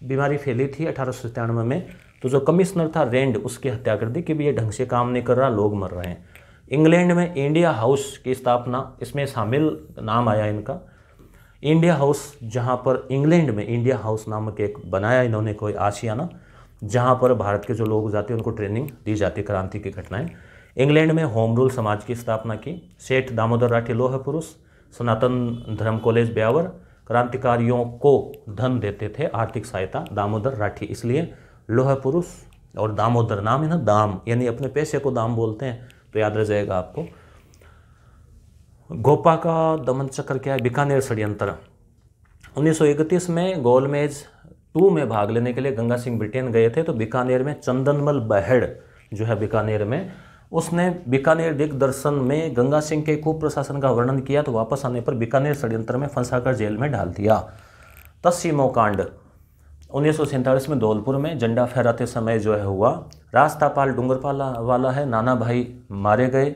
बीमारी फैली थी 1897 में, तो जो कमिश्नर था रेंड उसकी हत्या कर दी कि भी ये ढंग से काम नहीं कर रहा, लोग मर रहे हैं। इंग्लैंड में इंडिया हाउस की स्थापना, इसमें शामिल नाम आया इनका इंडिया हाउस, जहाँ पर इंग्लैंड में इंडिया हाउस नामक एक बनाया इन्होंने कोई आशियाना, जहाँ पर भारत के जो लोग जाते हैं उनको ट्रेनिंग दी जाती, क्रांति की घटनाएं। इंग्लैंड में होम रूल समाज की स्थापना की। सेठ दामोदर राठी लोह पुरुष, सनातन धर्म कॉलेज ब्यावर, क्रांतिकारियों को धन देते थे, आर्थिक सहायता, दामोदर राठी, इसलिए लोह पुरुष। और दामोदर नाम है ना, दाम यानी अपने पैसे को दाम बोलते हैं, तो याद रह जाएगा आपको। गोपा का दमन चक्र क्या है, बीकानेर षड्यंत्र। 1931 में गोलमेज 2 में भाग लेने के लिए गंगा सिंह ब्रिटेन गए थे, तो बीकानेर में चंदनमल बहेड़ जो है बीकानेर में, उसने बीकानेर दिग्दर्शन में गंगा सिंह के कुप्रशासन का वर्णन किया, तो वापस आने पर बीकानेर षड्यंत्र में फंसाकर जेल में डाल दिया। तस्सीमो कांड 1947 में धौलपुर में झंडा फहराते समय जो है हुआ। रास्तापाल डूंगरपाला वाला है, नाना भाई मारे गए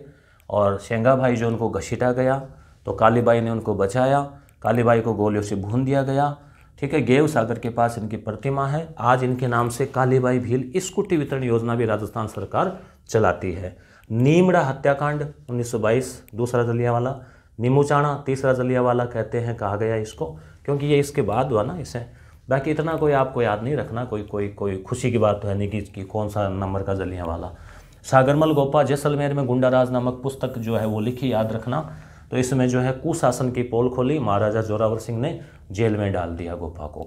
और शेंगा भाई जो उनको घसीटा गया, तो कालीबाई ने उनको बचाया, कालीबाई को गोलियों से भून दिया गया, ठीक है। गेव सागर के पास इनकी प्रतिमा है, आज इनके नाम से कालीबाई भील स्कूटी वितरण योजना भी राजस्थान सरकार चलाती है। नीमड़ा हत्याकांड 1922 दूसरा जलियांवाला, नीमूचाणा तीसरा जलियांवाला कहते हैं, कहा गया इसको, क्योंकि ये इसके बाद हुआ ना इसे। बाकी इतना कोई आपको याद नहीं रखना, कोई खुशी की बात तो है नहीं कि कौन सा नंबर का जलियांवाला। सागरमल गोपा जैसलमेर में गुंडाराज नामक पुस्तक जो है वो लिखी, याद रखना। तो इसमें जो है कुशासन की पोल खोली, महाराजा जोरावर सिंह ने जेल में डाल दिया गोपा को,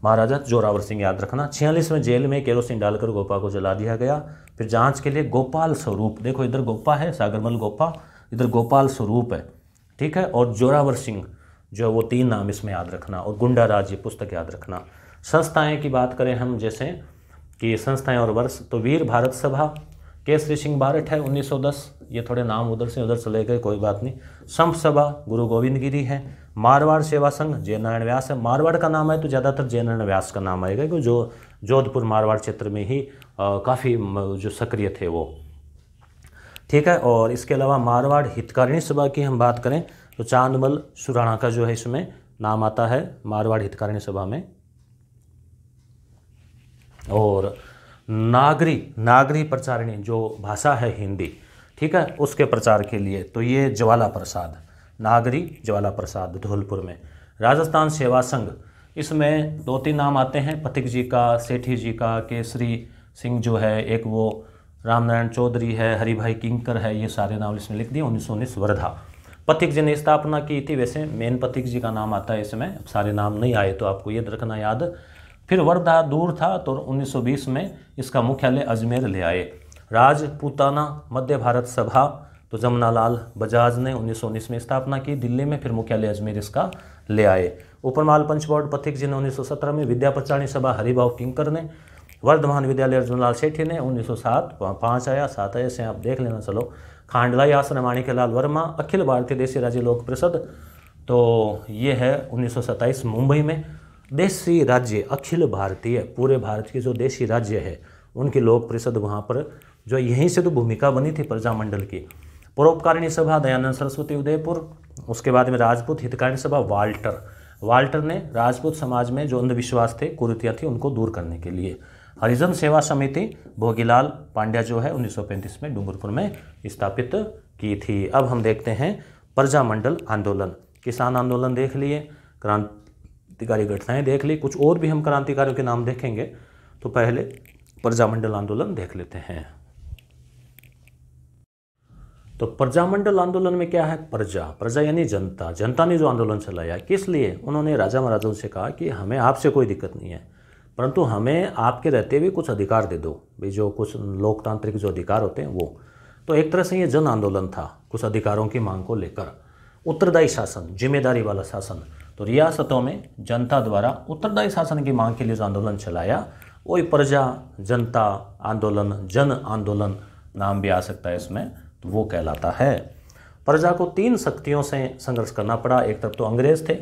महाराजा जोरावर सिंह, याद रखना। 46 में जेल में केरोसिन डालकर गोपा को जला दिया गया। फिर जांच के लिए गोपाल स्वरूप, देखो इधर गोपा है, सागरमल गोपा, इधर गोपाल स्वरूप है, ठीक है, और जोरावर सिंह जो वो 3 नाम इसमें याद रखना, और गुंडा राज ये पुस्तक याद रखना। संस्थाएं की बात करें हम, जैसे कि संस्थाएं और वर्ष, तो वीर भारत सभा, केसरी सिंह बारठ है 1910, ये थोड़े नाम उधर से उधर चले गए, कोई बात नहीं। संप सभा गुरु गोविंद गिरी है। मारवाड़ सेवा संघ जयनारायण व्यास है, मारवाड़ का नाम है तो ज़्यादातर जयनारायण व्यास का नाम आएगा, क्योंकि जो जोधपुर मारवाड़ क्षेत्र में ही काफ़ी जो सक्रिय थे वो, ठीक है। और इसके अलावा मारवाड़ हितकारिणी सभा की हम बात करें तो चांदमल सुराणा का जो है इसमें नाम आता है मारवाड़ हितकारिणी सभा में। और नागरी प्रचारिणी जो भाषा है हिंदी, ठीक है, उसके प्रचार के लिए तो ये ज्वाला प्रसाद, नागरी ज्वाला प्रसाद धौलपुर में। राजस्थान सेवा संघ, इसमें 2-3 नाम आते हैं, पथिक जी का, सेठी जी का, केसरी सिंह जो है एक, वो रामनारायण चौधरी है, हरिभाई किंकर है, ये सारे नाम इसमें लिख दिए। 1919 वर्धा पथिक जी ने स्थापना की थी, वैसे मेन पथिक जी का नाम आता है इसमें, सारे नाम नहीं आए तो आपको ये रखना याद। फिर वर्धा दूर था तो 1920 में इसका मुख्यालय अजमेर ले आए। राजपूताना मध्य भारत सभा, तो जमुनालाल बजाज ने 1919 में स्थापना की दिल्ली में, फिर मुख्यालय अजमेर इसका ले आए। उपरमाल पंच बोर्ड पथिक जी ने 1917 में, विद्या प्रचारिणी सभा हरिभाव किंकर ने, वर्धमान विद्यालय अर्जुन लाल सेठी ने 1907, 5 आया 7 आया, से आप देख लेना चलो। खांडलाई आश्रम माणिक्यलाल वर्मा, अखिल भारतीय देशी राज्य लोक परिषद, तो ये है 1927 मुंबई में। देशी राज्य अखिल भारतीय, पूरे भारत के जो देशी राज्य है उनकी लोक परिषद वहाँ पर जो यहीं से तो भूमिका बनी थी प्रजामंडल की। परोपकारिणी सभा दयानंद सरस्वती उदयपुर, उसके बाद में राजपूत हितकारिणी सभा वाल्टर ने राजपूत समाज में जो अंधविश्वास थे, कुरीतियाँ थी, उनको दूर करने के लिए। हरिजन सेवा समिति भोगीलाल पांड्या जो है 1935 में डूंगरपुर में स्थापित की थी। अब हम देखते हैं प्रजामंडल आंदोलन। किसान आंदोलन देख लिए, क्रांतिकारी घटनाएं देख ली, कुछ और भी हम क्रांतिकारियों के नाम देखेंगे, तो पहले प्रजामंडल आंदोलन देख लेते हैं। तो प्रजामंडल आंदोलन में क्या है? प्रजा यानी जनता। जनता ने जो आंदोलन चलाया, किस लिए? उन्होंने राजा महाराजाओं से कहा कि हमें आपसे कोई दिक्कत नहीं है, परंतु हमें आपके रहते हुए कुछ अधिकार दे दो भाई, जो कुछ लोकतांत्रिक जो अधिकार होते हैं वो। तो एक तरह से ये जन आंदोलन था, कुछ अधिकारों की मांग को लेकर। उत्तरदायी शासन, जिम्मेदारी वाला शासन, तो रियासतों में जनता द्वारा उत्तरदायी शासन की मांग के लिए जो आंदोलन चलाया, वही प्रजा जनता आंदोलन, जन आंदोलन नाम भी आ सकता है इसमें, तो वो कहलाता है। प्रजा को 3 शक्तियों से संघर्ष करना पड़ा। एक तरफ तो अंग्रेज थे,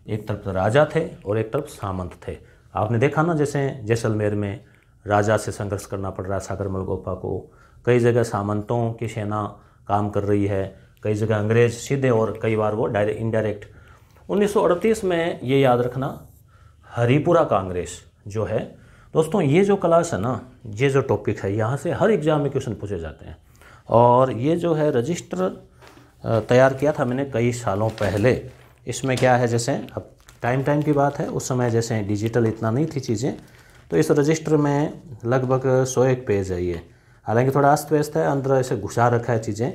एक तरफ तो राजा थे, और एक तरफ सामंत थे। आपने देखा ना, जैसे जैसलमेर में राजा से संघर्ष करना पड़ रहा है सागर मलगोपा को, कई जगह सामंतों की सेना काम कर रही है, कई जगह अंग्रेज सीधे, और कई बार वो डायरेक्ट इनडायरेक्ट। 1938 में ये याद रखना, हरिपुरा कांग्रेस जो है दोस्तों, ये जो क्लास है ना, ये जो टॉपिक है, यहाँ से हर एग्जाम में क्वेश्चन पूछे जाते हैं। और ये जो है रजिस्टर तैयार किया था मैंने कई सालों पहले। इसमें क्या है, जैसे अब टाइम की बात है, उस समय जैसे डिजिटल इतना नहीं थी चीज़ें, तो इस रजिस्टर में लगभग 101 पेज है ये, हालांकि थोड़ा अस्त व्यस्त है, अंदर ऐसे घुसा रखा है चीज़ें।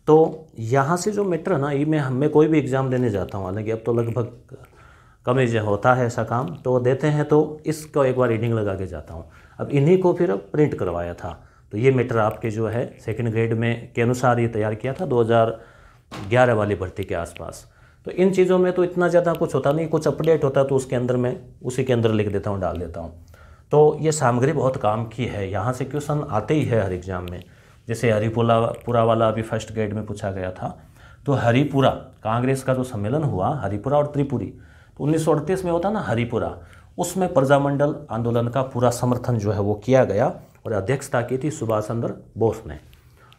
तो यहाँ से जो मैटर है ना, ये मैं कोई भी एग्ज़ाम देने जाता हूँ, हालांकि अब तो लगभग कम ही होता है ऐसा काम, तो देते हैं तो इसको एक बार रीडिंग लगा के जाता हूँ। अब इन्हीं को फिर प्रिंट करवाया था, तो ये मैटर आपके जो है 2nd ग्रेड में के अनुसार ये तैयार किया था 2011 वाली भर्ती के आसपास। तो इन चीज़ों में तो इतना ज़्यादा कुछ होता नहीं, कुछ अपडेट होता तो उसके अंदर मैं उसी के अंदर लिख देता हूँ, डाल देता हूँ। तो ये सामग्री बहुत काम की है, यहाँ से क्वेश्चन आते ही है हर एग्जाम में। जैसे हरिपुरा वाला अभी 1st ग्रेड में पूछा गया था, तो हरिपुरा कांग्रेस का जो सम्मेलन हुआ, हरिपुरा और त्रिपुरी, तो 1938 में होता ना हरिपुरा, उसमें प्रजामंडल आंदोलन का पूरा समर्थन जो है वो किया गया, और अध्यक्षता की थी सुभाष चंद्र बोस ने।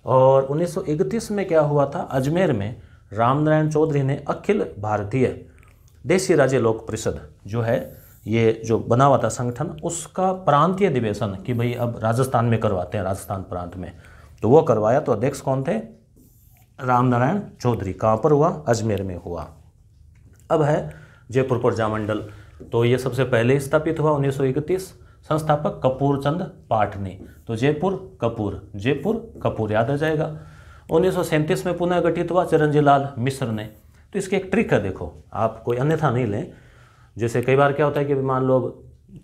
और 1931 में क्या हुआ था, अजमेर में रामनारायण चौधरी ने अखिल भारतीय देशी राज्य लोक परिषद जो है, ये जो बना हुआ था संगठन, उसका प्रांतीय अधिवेशन कि भाई अब राजस्थान में करवाते हैं, राजस्थान प्रांत में, तो वो करवाया। तो अध्यक्ष कौन थे? रामनारायण चौधरी। कहाँ पर हुआ? अजमेर में हुआ। अब है जयपुर प्रजामंडल, तो ये सबसे पहले स्थापित हुआ 1931। संस्थापक कपूर चंद पाटनी, तो जयपुर कपूर याद आ जाएगा। 1937 में पुनः गठित हुआ चिरंजीलाल मिश्र ने। तो इसकी एक ट्रिक है, देखो आप कोई अन्यथा नहीं लें। जैसे कई बार क्या होता है कि मान लो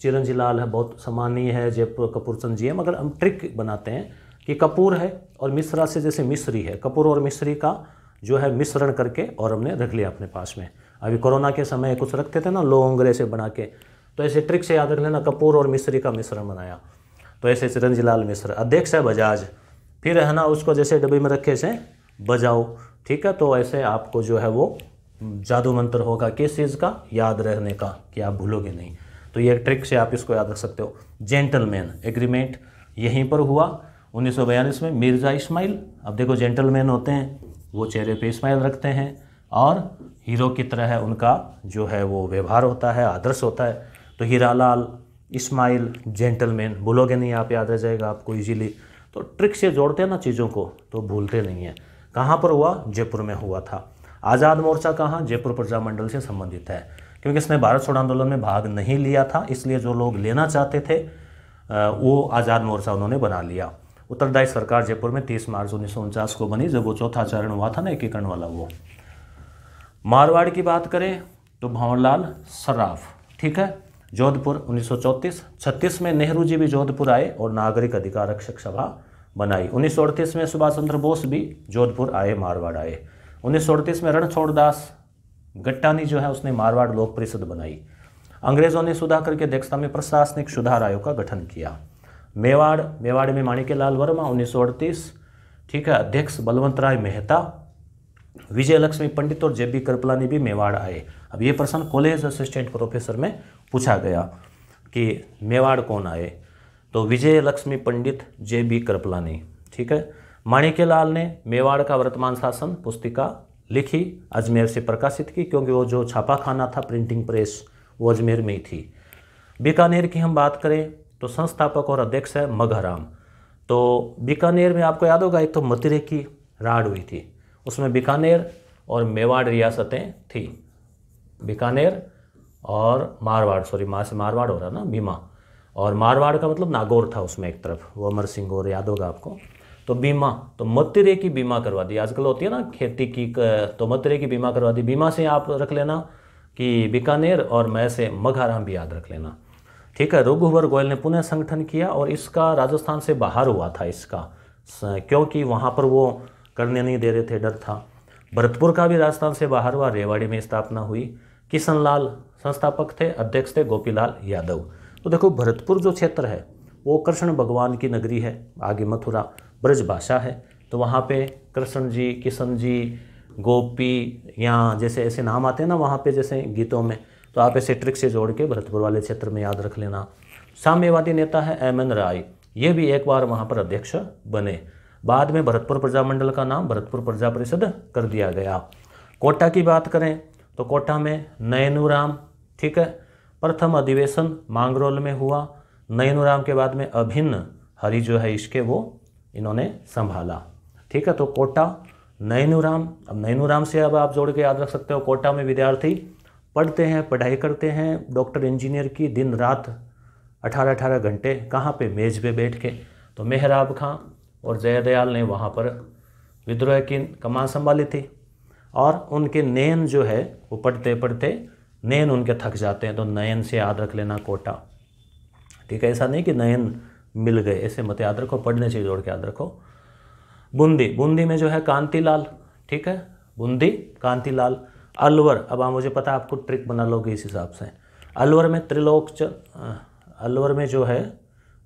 चिरंजीलाल है, बहुत सम्मानीय है, जयपुर कपूरचंद जी है, मगर हम ट्रिक बनाते हैं कि कपूर है और मिश्रा से जैसे मिश्री है, कपूर और मिश्री का जो है मिश्रण करके और हमने रख लिया अपने पास में। अभी कोरोना के समय कुछ रखते थे ना लौंग ऐसे बना के, तो ऐसे ट्रिक से याद रख लेना, कपूर और मिश्री का मिश्रण बनाया। तो ऐसे चिरंजीलाल मिश्र। अध्यक्ष है बजाज, फिर है ना उसको जैसे डब्बी में रखे से बजाओ, ठीक है। तो ऐसे आपको जो है वो जादू मंत्र होगा किस चीज़ का, याद रहने का, कि आप भूलोगे नहीं। तो ये ट्रिक से आप इसको याद रख सकते हो। जेंटलमैन एग्रीमेंट यहीं पर हुआ 1942 में, मिर्जा इस्माइल। अब देखो जेंटलमैन होते हैं वो चेहरे पे इस्माइल रखते हैं और हीरो की तरह है उनका जो है वो व्यवहार होता है, आदर्श होता है। तो हीरालाल इस्माइल जेंटलमैन, भूलोगे नहीं आप, याद रह जाएगा आपको इजीली। तो ट्रिक से जोड़ते हैं ना चीज़ों को तो भूलते नहीं हैं। कहाँ पर हुआ? जयपुर में हुआ था। आज़ाद मोर्चा कहाँ? जयपुर प्रजामंडल से संबंधित है, क्योंकि इसने भारत छोड़ो आंदोलन में भाग नहीं लिया था, इसलिए जो लोग लेना चाहते थे वो आज़ाद मोर्चा उन्होंने बना लिया। उत्तरदायी सरकार जयपुर में 30 मार्च 1949 को बनी, जब वो चौथा चरण हुआ था ना एकीकरण वाला। वो मारवाड़ की बात करें तो भंवरलाल सर्राफ, ठीक है। जोधपुर 1934। 36 में नेहरू जी भी जोधपुर आए और नागरिक अधिकार रक्षक सभा बनाई। 1938 में सुभाष चंद्र बोस भी जोधपुर आए, मारवाड़ आए। 1938 में रणछोड़ दास गट्टानी जो है उसने मारवाड़ लोक परिषद बनाई। अंग्रेजों ने सुधाकर की अध्यक्षता में प्रशासनिक सुधार आयोग का गठन किया। मेवाड़ में माणिक्यलाल वर्मा 1938, ठीक है। अध्यक्ष बलवंत राय मेहता, विजय लक्ष्मी पंडित और जेबी कृपलानी भी मेवाड़ आए। अब ये प्रश्न कॉलेज असिस्टेंट प्रोफेसर में पूछा गया कि मेवाड़ कौन आए। तो विजय लक्ष्मी पंडित JB कृपलानी, ठीक है। माणिक्यलाल ने मेवाड़ का वर्तमान शासन पुस्तिका लिखी, अजमेर से प्रकाशित की, क्योंकि वो जो छापाखाना था प्रिंटिंग प्रेस वो अजमेर में ही थी। बीकानेर की हम बात करें तो संस्थापक और अध्यक्ष है मघाराम। तो बीकानेर में आपको याद होगा एक तो मतिरे की राड़ हुई थी, उसमें बीकानेर और मेवाड़ रियासतें थी। बीकानेर और मारवाड़, सॉरी माँ से मारवाड़ हो रहा ना, बीमा, और मारवाड़ का मतलब नागौर था उसमें एक तरफ, वो अमर सिंह और याद होगा आपको। तो बीमा, तो मतिरे की बीमा करवा दी, आजकल होती है ना खेती की, तो मतिरे की बीमा करवा दी। बीमा से आप रख लेना कि बीकानेर, और मैं से मघाराम भी याद रख लेना, ठीक है। रघुवर गोयल ने पुनः संगठन किया और इसका राजस्थान से बाहर हुआ था इसका, क्योंकि वहाँ पर वो करने नहीं दे रहे थे, डर था। भरतपुर का भी राजस्थान से बाहर हुआ, रेवाड़ी में स्थापना हुई। किशनलाल संस्थापक थे, अध्यक्ष थे गोपीलाल यादव। तो देखो भरतपुर जो क्षेत्र है वो कृष्ण भगवान की नगरी है, आगे मथुरा ब्रज भाषा है, तो वहाँ पे कृष्ण जी, किशन जी, गोपी, यहाँ जैसे ऐसे नाम आते हैं ना वहाँ पे जैसे गीतों में, तो आप ऐसे ट्रिक से जोड़ के भरतपुर वाले क्षेत्र में याद रख लेना। साम्यवादी नेता है MN राय, ये भी एक बार वहाँ पर अध्यक्ष बने। बाद में भरतपुर प्रजामंडल का नाम भरतपुर प्रजा परिषद कर दिया गया। कोटा की बात करें तो कोटा में नयनूराम, ठीक है, प्रथम अधिवेशन मांगरोल में हुआ। नयनूराम के बाद में अभिन्न हरि जो है इसके वो इन्होंने संभाला, ठीक है। तो कोटा नयनूराम, अब नयनूराम से अब आप जोड़ के याद रख सकते हो, कोटा में विद्यार्थी पढ़ते हैं, पढ़ाई करते हैं डॉक्टर इंजीनियर की, दिन रात 18-18 घंटे, कहाँ पे, मेज पे बैठ के। तो मेहराब खां और जयदयाल ने वहाँ पर विद्रोह की कमान संभाली थी, और उनके नयन जो है वो पढ़ते पढ़ते नयन उनके थक जाते हैं, तो नयन से याद रख लेना कोटा, ठीक है। ऐसा नहीं कि नयन मिल गए, ऐसे मत याद रखो, पढ़ने से जोड़ के याद रखो। बूंदी, बूंदी में जो है कांतिलाल, ठीक है, बूंदी कांतिलाल। अलवर, अब मुझे पता है आपको ट्रिक बना लोगे इस हिसाब से। अलवर में अलवर में जो है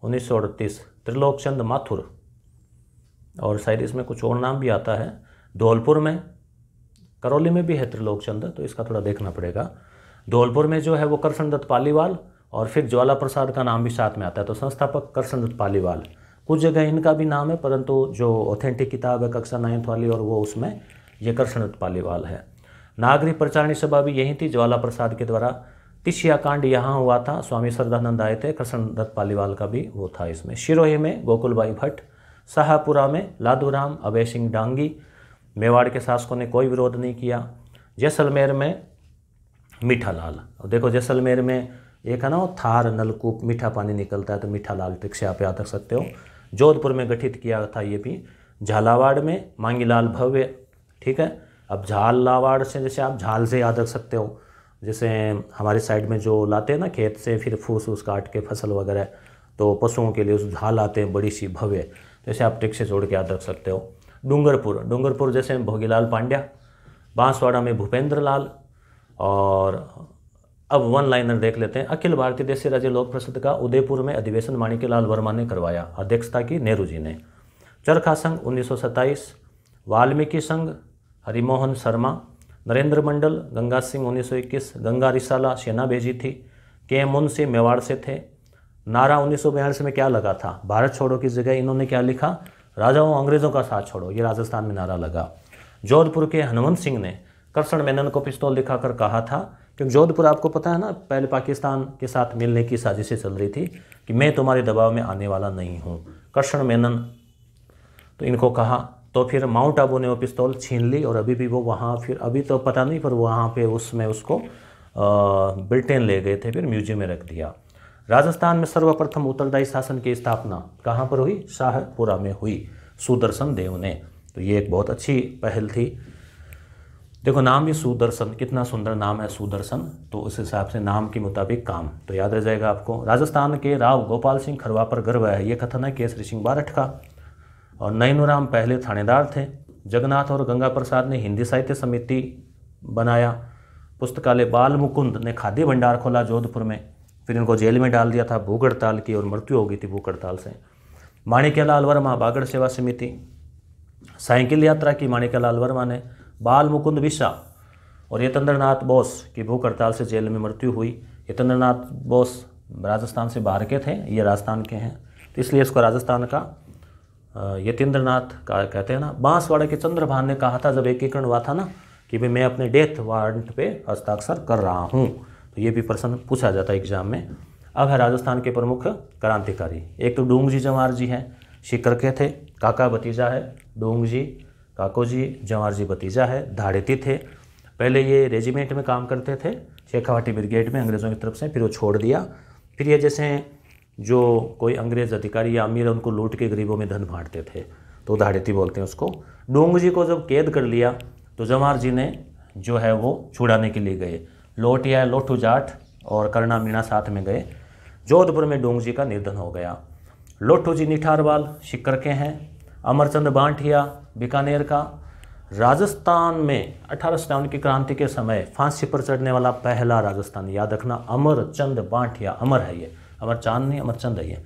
1938 त्रिलोकचंद माथुर, और शायद इसमें कुछ और नाम भी आता है। धौलपुर में, करौली में भी है त्रिलोकचंद, तो इसका थोड़ा देखना पड़ेगा। धौलपुर में जो है वो कृष्णदत्त पालीवाल, और फिर ज्वाला प्रसाद का नाम भी साथ में आता है, तो संस्थापक कृष्णदत्त पालीवाल। कुछ जगह इनका भी नाम है, परंतु जो ऑथेंटिक किताब है कक्षा 9th वाली और वो उसमें ये कृष्णदत्त पालीवाल है। नागरिक प्रचारणी सभा भी यही थी, ज्वाला प्रसाद के द्वारा। तिशिया कांड यहाँ हुआ था, स्वामी श्रद्धानंद आए थे, कृष्णदत्त पालीवाल का भी वो था इसमें। शिरोही में गोकुलबाई भट्ट, शाहपुरा में लादूराम, अभय सिंह डांगी, मेवाड़ के शासकों ने कोई विरोध नहीं किया। जैसलमेर में मीठालाल, देखो जैसलमेर में एक है ना वो थार नलकूप, मीठा पानी निकलता है, तो मीठालाल ट्रिक से आप याद रख सकते हो। जोधपुर में गठित किया था ये भी। झालावाड़ में मांगीलाल भव्य, ठीक है। अब झालावाड़ से जैसे आप झाल से याद रख सकते हो, जैसे हमारे साइड में जो लाते हैं ना खेत से, फिर फूस उस काट के फसल वगैरह, तो पशुओं के लिए उस झाल आते हैं बड़ी सी भव्य, जैसे आप ट्रिक से जोड़ के याद रख सकते हो। डूंगरपुर, डूंगरपुर जैसे भोगीलाल पांड्या। बांसवाड़ा में भूपेंद्र लाल। और अब वन लाइनर देख लेते हैं। अखिल भारतीय देशी राज्य लोक परिषद का उदयपुर में अधिवेशन माणिक्यलाल वर्मा ने करवाया, अध्यक्षता की नेहरू जी ने। चरखा संघ 1927, वाल्मीकि संघ हरिमोहन शर्मा, नरेंद्र मंडल, गंगा सिंह 1921, गंगा रिसाला सेना भेजी थी। के मुंशी मेवाड़ से थे। नारा 1942 में क्या लगा था, भारत छोड़ो की जगह इन्होंने क्या लिखा, राजाओं अंग्रेजों का साथ छोड़ो, ये राजस्थान में नारा लगा। जोधपुर के हनुमंत सिंह ने कृष्ण मेनन को पिस्तौल दिखाकर कहा था, क्योंकि जोधपुर आपको पता है ना पहले पाकिस्तान के साथ मिलने की साजिशें चल रही थी कि मैं तुम्हारे दबाव में आने वाला नहीं हूँ, कृष्ण मेनन, तो इनको कहा। तो फिर माउंट आबू ने वो पिस्तौल छीन ली, और अभी भी वो वहाँ, फिर अभी तो पता नहीं, पर वहाँ पे उसमें उसको ब्रिटेन ले गए थे, फिर म्यूजियम में रख दिया। राजस्थान में सर्वप्रथम उत्तरदायी शासन की स्थापना कहाँ पर हुई, शाहपुरा में हुई, सुदर्शन देव ने। तो ये एक बहुत अच्छी पहल थी। देखो नाम भी सुदर्शन, कितना सुंदर नाम है सुदर्शन, तो उस हिसाब से नाम के मुताबिक काम, तो याद रह जाएगा आपको। राजस्थान के राव गोपाल सिंह खरवा पर गर्व है, ये कथन है केसरी सिंह बारठ का। और नैनूराम पहले थानेदार थे। जगन्नाथ और गंगा प्रसाद ने हिंदी साहित्य समिति बनाया। पुस्तकालय बाल मुकुंद ने खाद्य भंडार खोला जोधपुर में, फिर इनको जेल में डाल दिया था भूख हड़ताल की, और मृत्यु हो गई थी भूख हड़ताल से। माणिक्यलाल वर्मा बागड़ सेवा समिति, साइकिल यात्रा की माणिक्यलाल वर्मा ने। बाल मुकुंद बिस्सा और यतेंद्रनाथ बोस की भूख हड़ताल से जेल में मृत्यु हुई। यतेंद्रनाथ बोस राजस्थान से बाहर के थे, ये राजस्थान के हैं। तो इसलिए इसको राजस्थान का यतीन्द्रनाथ का कहते हैं ना। बांसवाड़ा के चंद्रभान ने कहा था जब एकीकरण हुआ था ना कि भाई मैं अपने डेथ वारंट पे हस्ताक्षर कर रहा हूँ, तो ये भी प्रश्न पूछा जाता है एग्जाम में। अब है राजस्थान के प्रमुख क्रांतिकारी। एक तो डूंगजी जवाहर जी हैं, शिकर के थे, काका भतीजा है, डूंगजी काकोजी जवाहर जी भतीजा है, धाड़ेती थे। पहले ये रेजिमेंट में काम करते थे, शेखावाटी ब्रिगेड में अंग्रेज़ों की तरफ से, फिर वो छोड़ दिया। फिर ये जैसे जो कोई अंग्रेज़ अधिकारी या अमीर उनको लूट के गरीबों में धन बांटते थे, तो धाड़ेती बोलते हैं उसको। डूंगजी को जब कैद कर लिया तो जवाहर जी ने जो है वो छुड़ाने के लिए गए। लोटिया लोठू जाट और करना मीणा साथ में गए। जोधपुर में डूंगजी का निधन हो गया। लोठू जी निठारवाल शिकर के हैं। अमरचंद बांठिया बीकानेर का। राजस्थान में 1857 की क्रांति के समय फांसी पर चढ़ने वाला पहला राजस्थानी, याद रखना, अमरचंद बांठिया। अमर है ये, अमरचांद नहीं, अमरचंद है ये।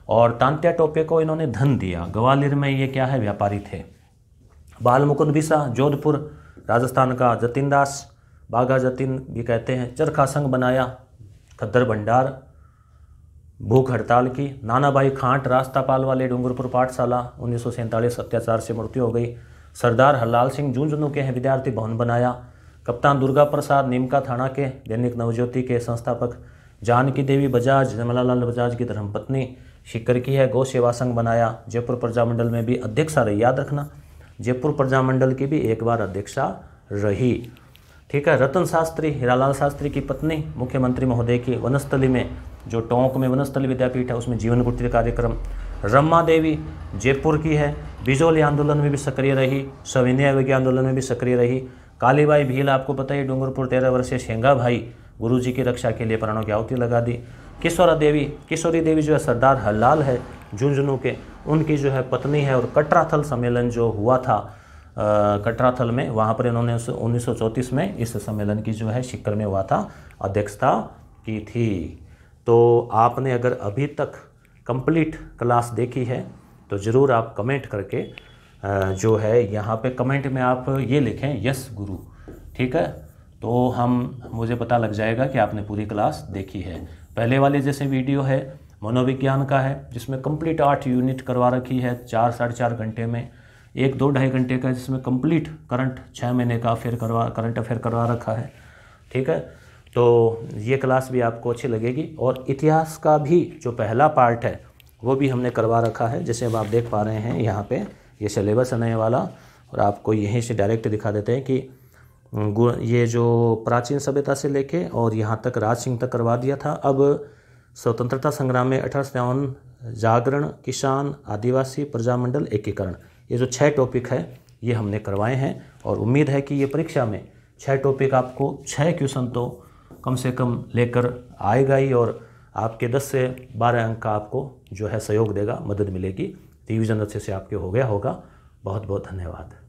और तांत्या टोपे को इन्होंने धन दिया। ग्वालियर में ये क्या है, व्यापारी थे। बाल मुकुंद बिसा जोधपुर राजस्थान का। जतिन दास, बागा जतिन भी कहते हैं। चरखा संघ बनाया। खद्दर भंडार भूख हड़ताल की। नानाभाई खांट रास्तापाल वाले डूंगरपुर पाठशाला 1947 अत्याचार से मृत्यु हो गई। सरदार हरलाल सिंह झुंझुनू के हैं विद्यार्थी भवन बनाया। कप्तान दुर्गा प्रसाद नीमका थाना के, दैनिक नवज्योति के संस्थापक। जानकी देवी बजाज जमलालाल बजाज की धर्मपत्नी, शिकर की है। गौ सेवा संघ बनाया। जयपुर प्रजामंडल में भी अध्यक्षा रही, याद रखना, जयपुर प्रजामंडल की भी एक बार अध्यक्षा रही। ठीक है। रतन शास्त्री, हीरालाल शास्त्री की पत्नी, मुख्यमंत्री महोदय की। वनस्थली में जो टोंक में वनस्थली विद्यापीठ है उसमें जीवन कुटीर कार्यक्रम। रमा देवी जयपुर की है। बिजोली आंदोलन में भी सक्रिय रही। सविनय विज्ञान आंदोलन में भी सक्रिय रही। कालीबाई भील आपको पता है, डूंगरपुर 13 वर्षीय शेंगा भाई गुरुजी की रक्षा के लिए प्राणों की आहुति लगा दी। किशोरी देवी जो है सरदार हरलाल है झुंझुनू के, उनकी जो है पत्नी है। और कटराथल सम्मेलन जो हुआ था कटराथल में, वहाँ पर इन्होंने 1934 में इस सम्मेलन की जो है शिकर में हुआ था अध्यक्षता की थी। तो आपने अगर अभी तक कंप्लीट क्लास देखी है तो ज़रूर आप कमेंट करके जो है यहाँ पे कमेंट में आप ये लिखें यस गुरु, ठीक है। तो मुझे पता लग जाएगा कि आपने पूरी क्लास देखी है। पहले वाले जैसे वीडियो है मनोविज्ञान का है जिसमें कंप्लीट 8 यूनिट करवा रखी है 4 साढ़े 4 घंटे में। एक 2-2.5 घंटे का जिसमें कंप्लीट करंट 6 महीने का करंट अफेयर करवा रखा है, ठीक है। तो ये क्लास भी आपको अच्छी लगेगी। और इतिहास का भी जो पहला पार्ट है वो भी हमने करवा रखा है, जैसे अब आप देख पा रहे हैं यहाँ पे ये सिलेबस है नए वाला। और आपको यहीं से डायरेक्ट दिखा देते हैं कि ये जो प्राचीन सभ्यता से लेके और यहाँ तक राज सिंह तक करवा दिया था। अब स्वतंत्रता संग्राम में 1857 जागरण, किसान, आदिवासी, प्रजामंडल, एकीकरण, ये जो 6 टॉपिक है ये हमने करवाए हैं। और उम्मीद है कि ये परीक्षा में 6 टॉपिक आपको 6 क्वेश्चन तो कम से कम लेकर आएगा ही। और आपके 10 से 12 अंक का आपको जो है सहयोग देगा, मदद मिलेगी। रिवीजन अच्छे से आपके हो गया होगा। बहुत बहुत धन्यवाद।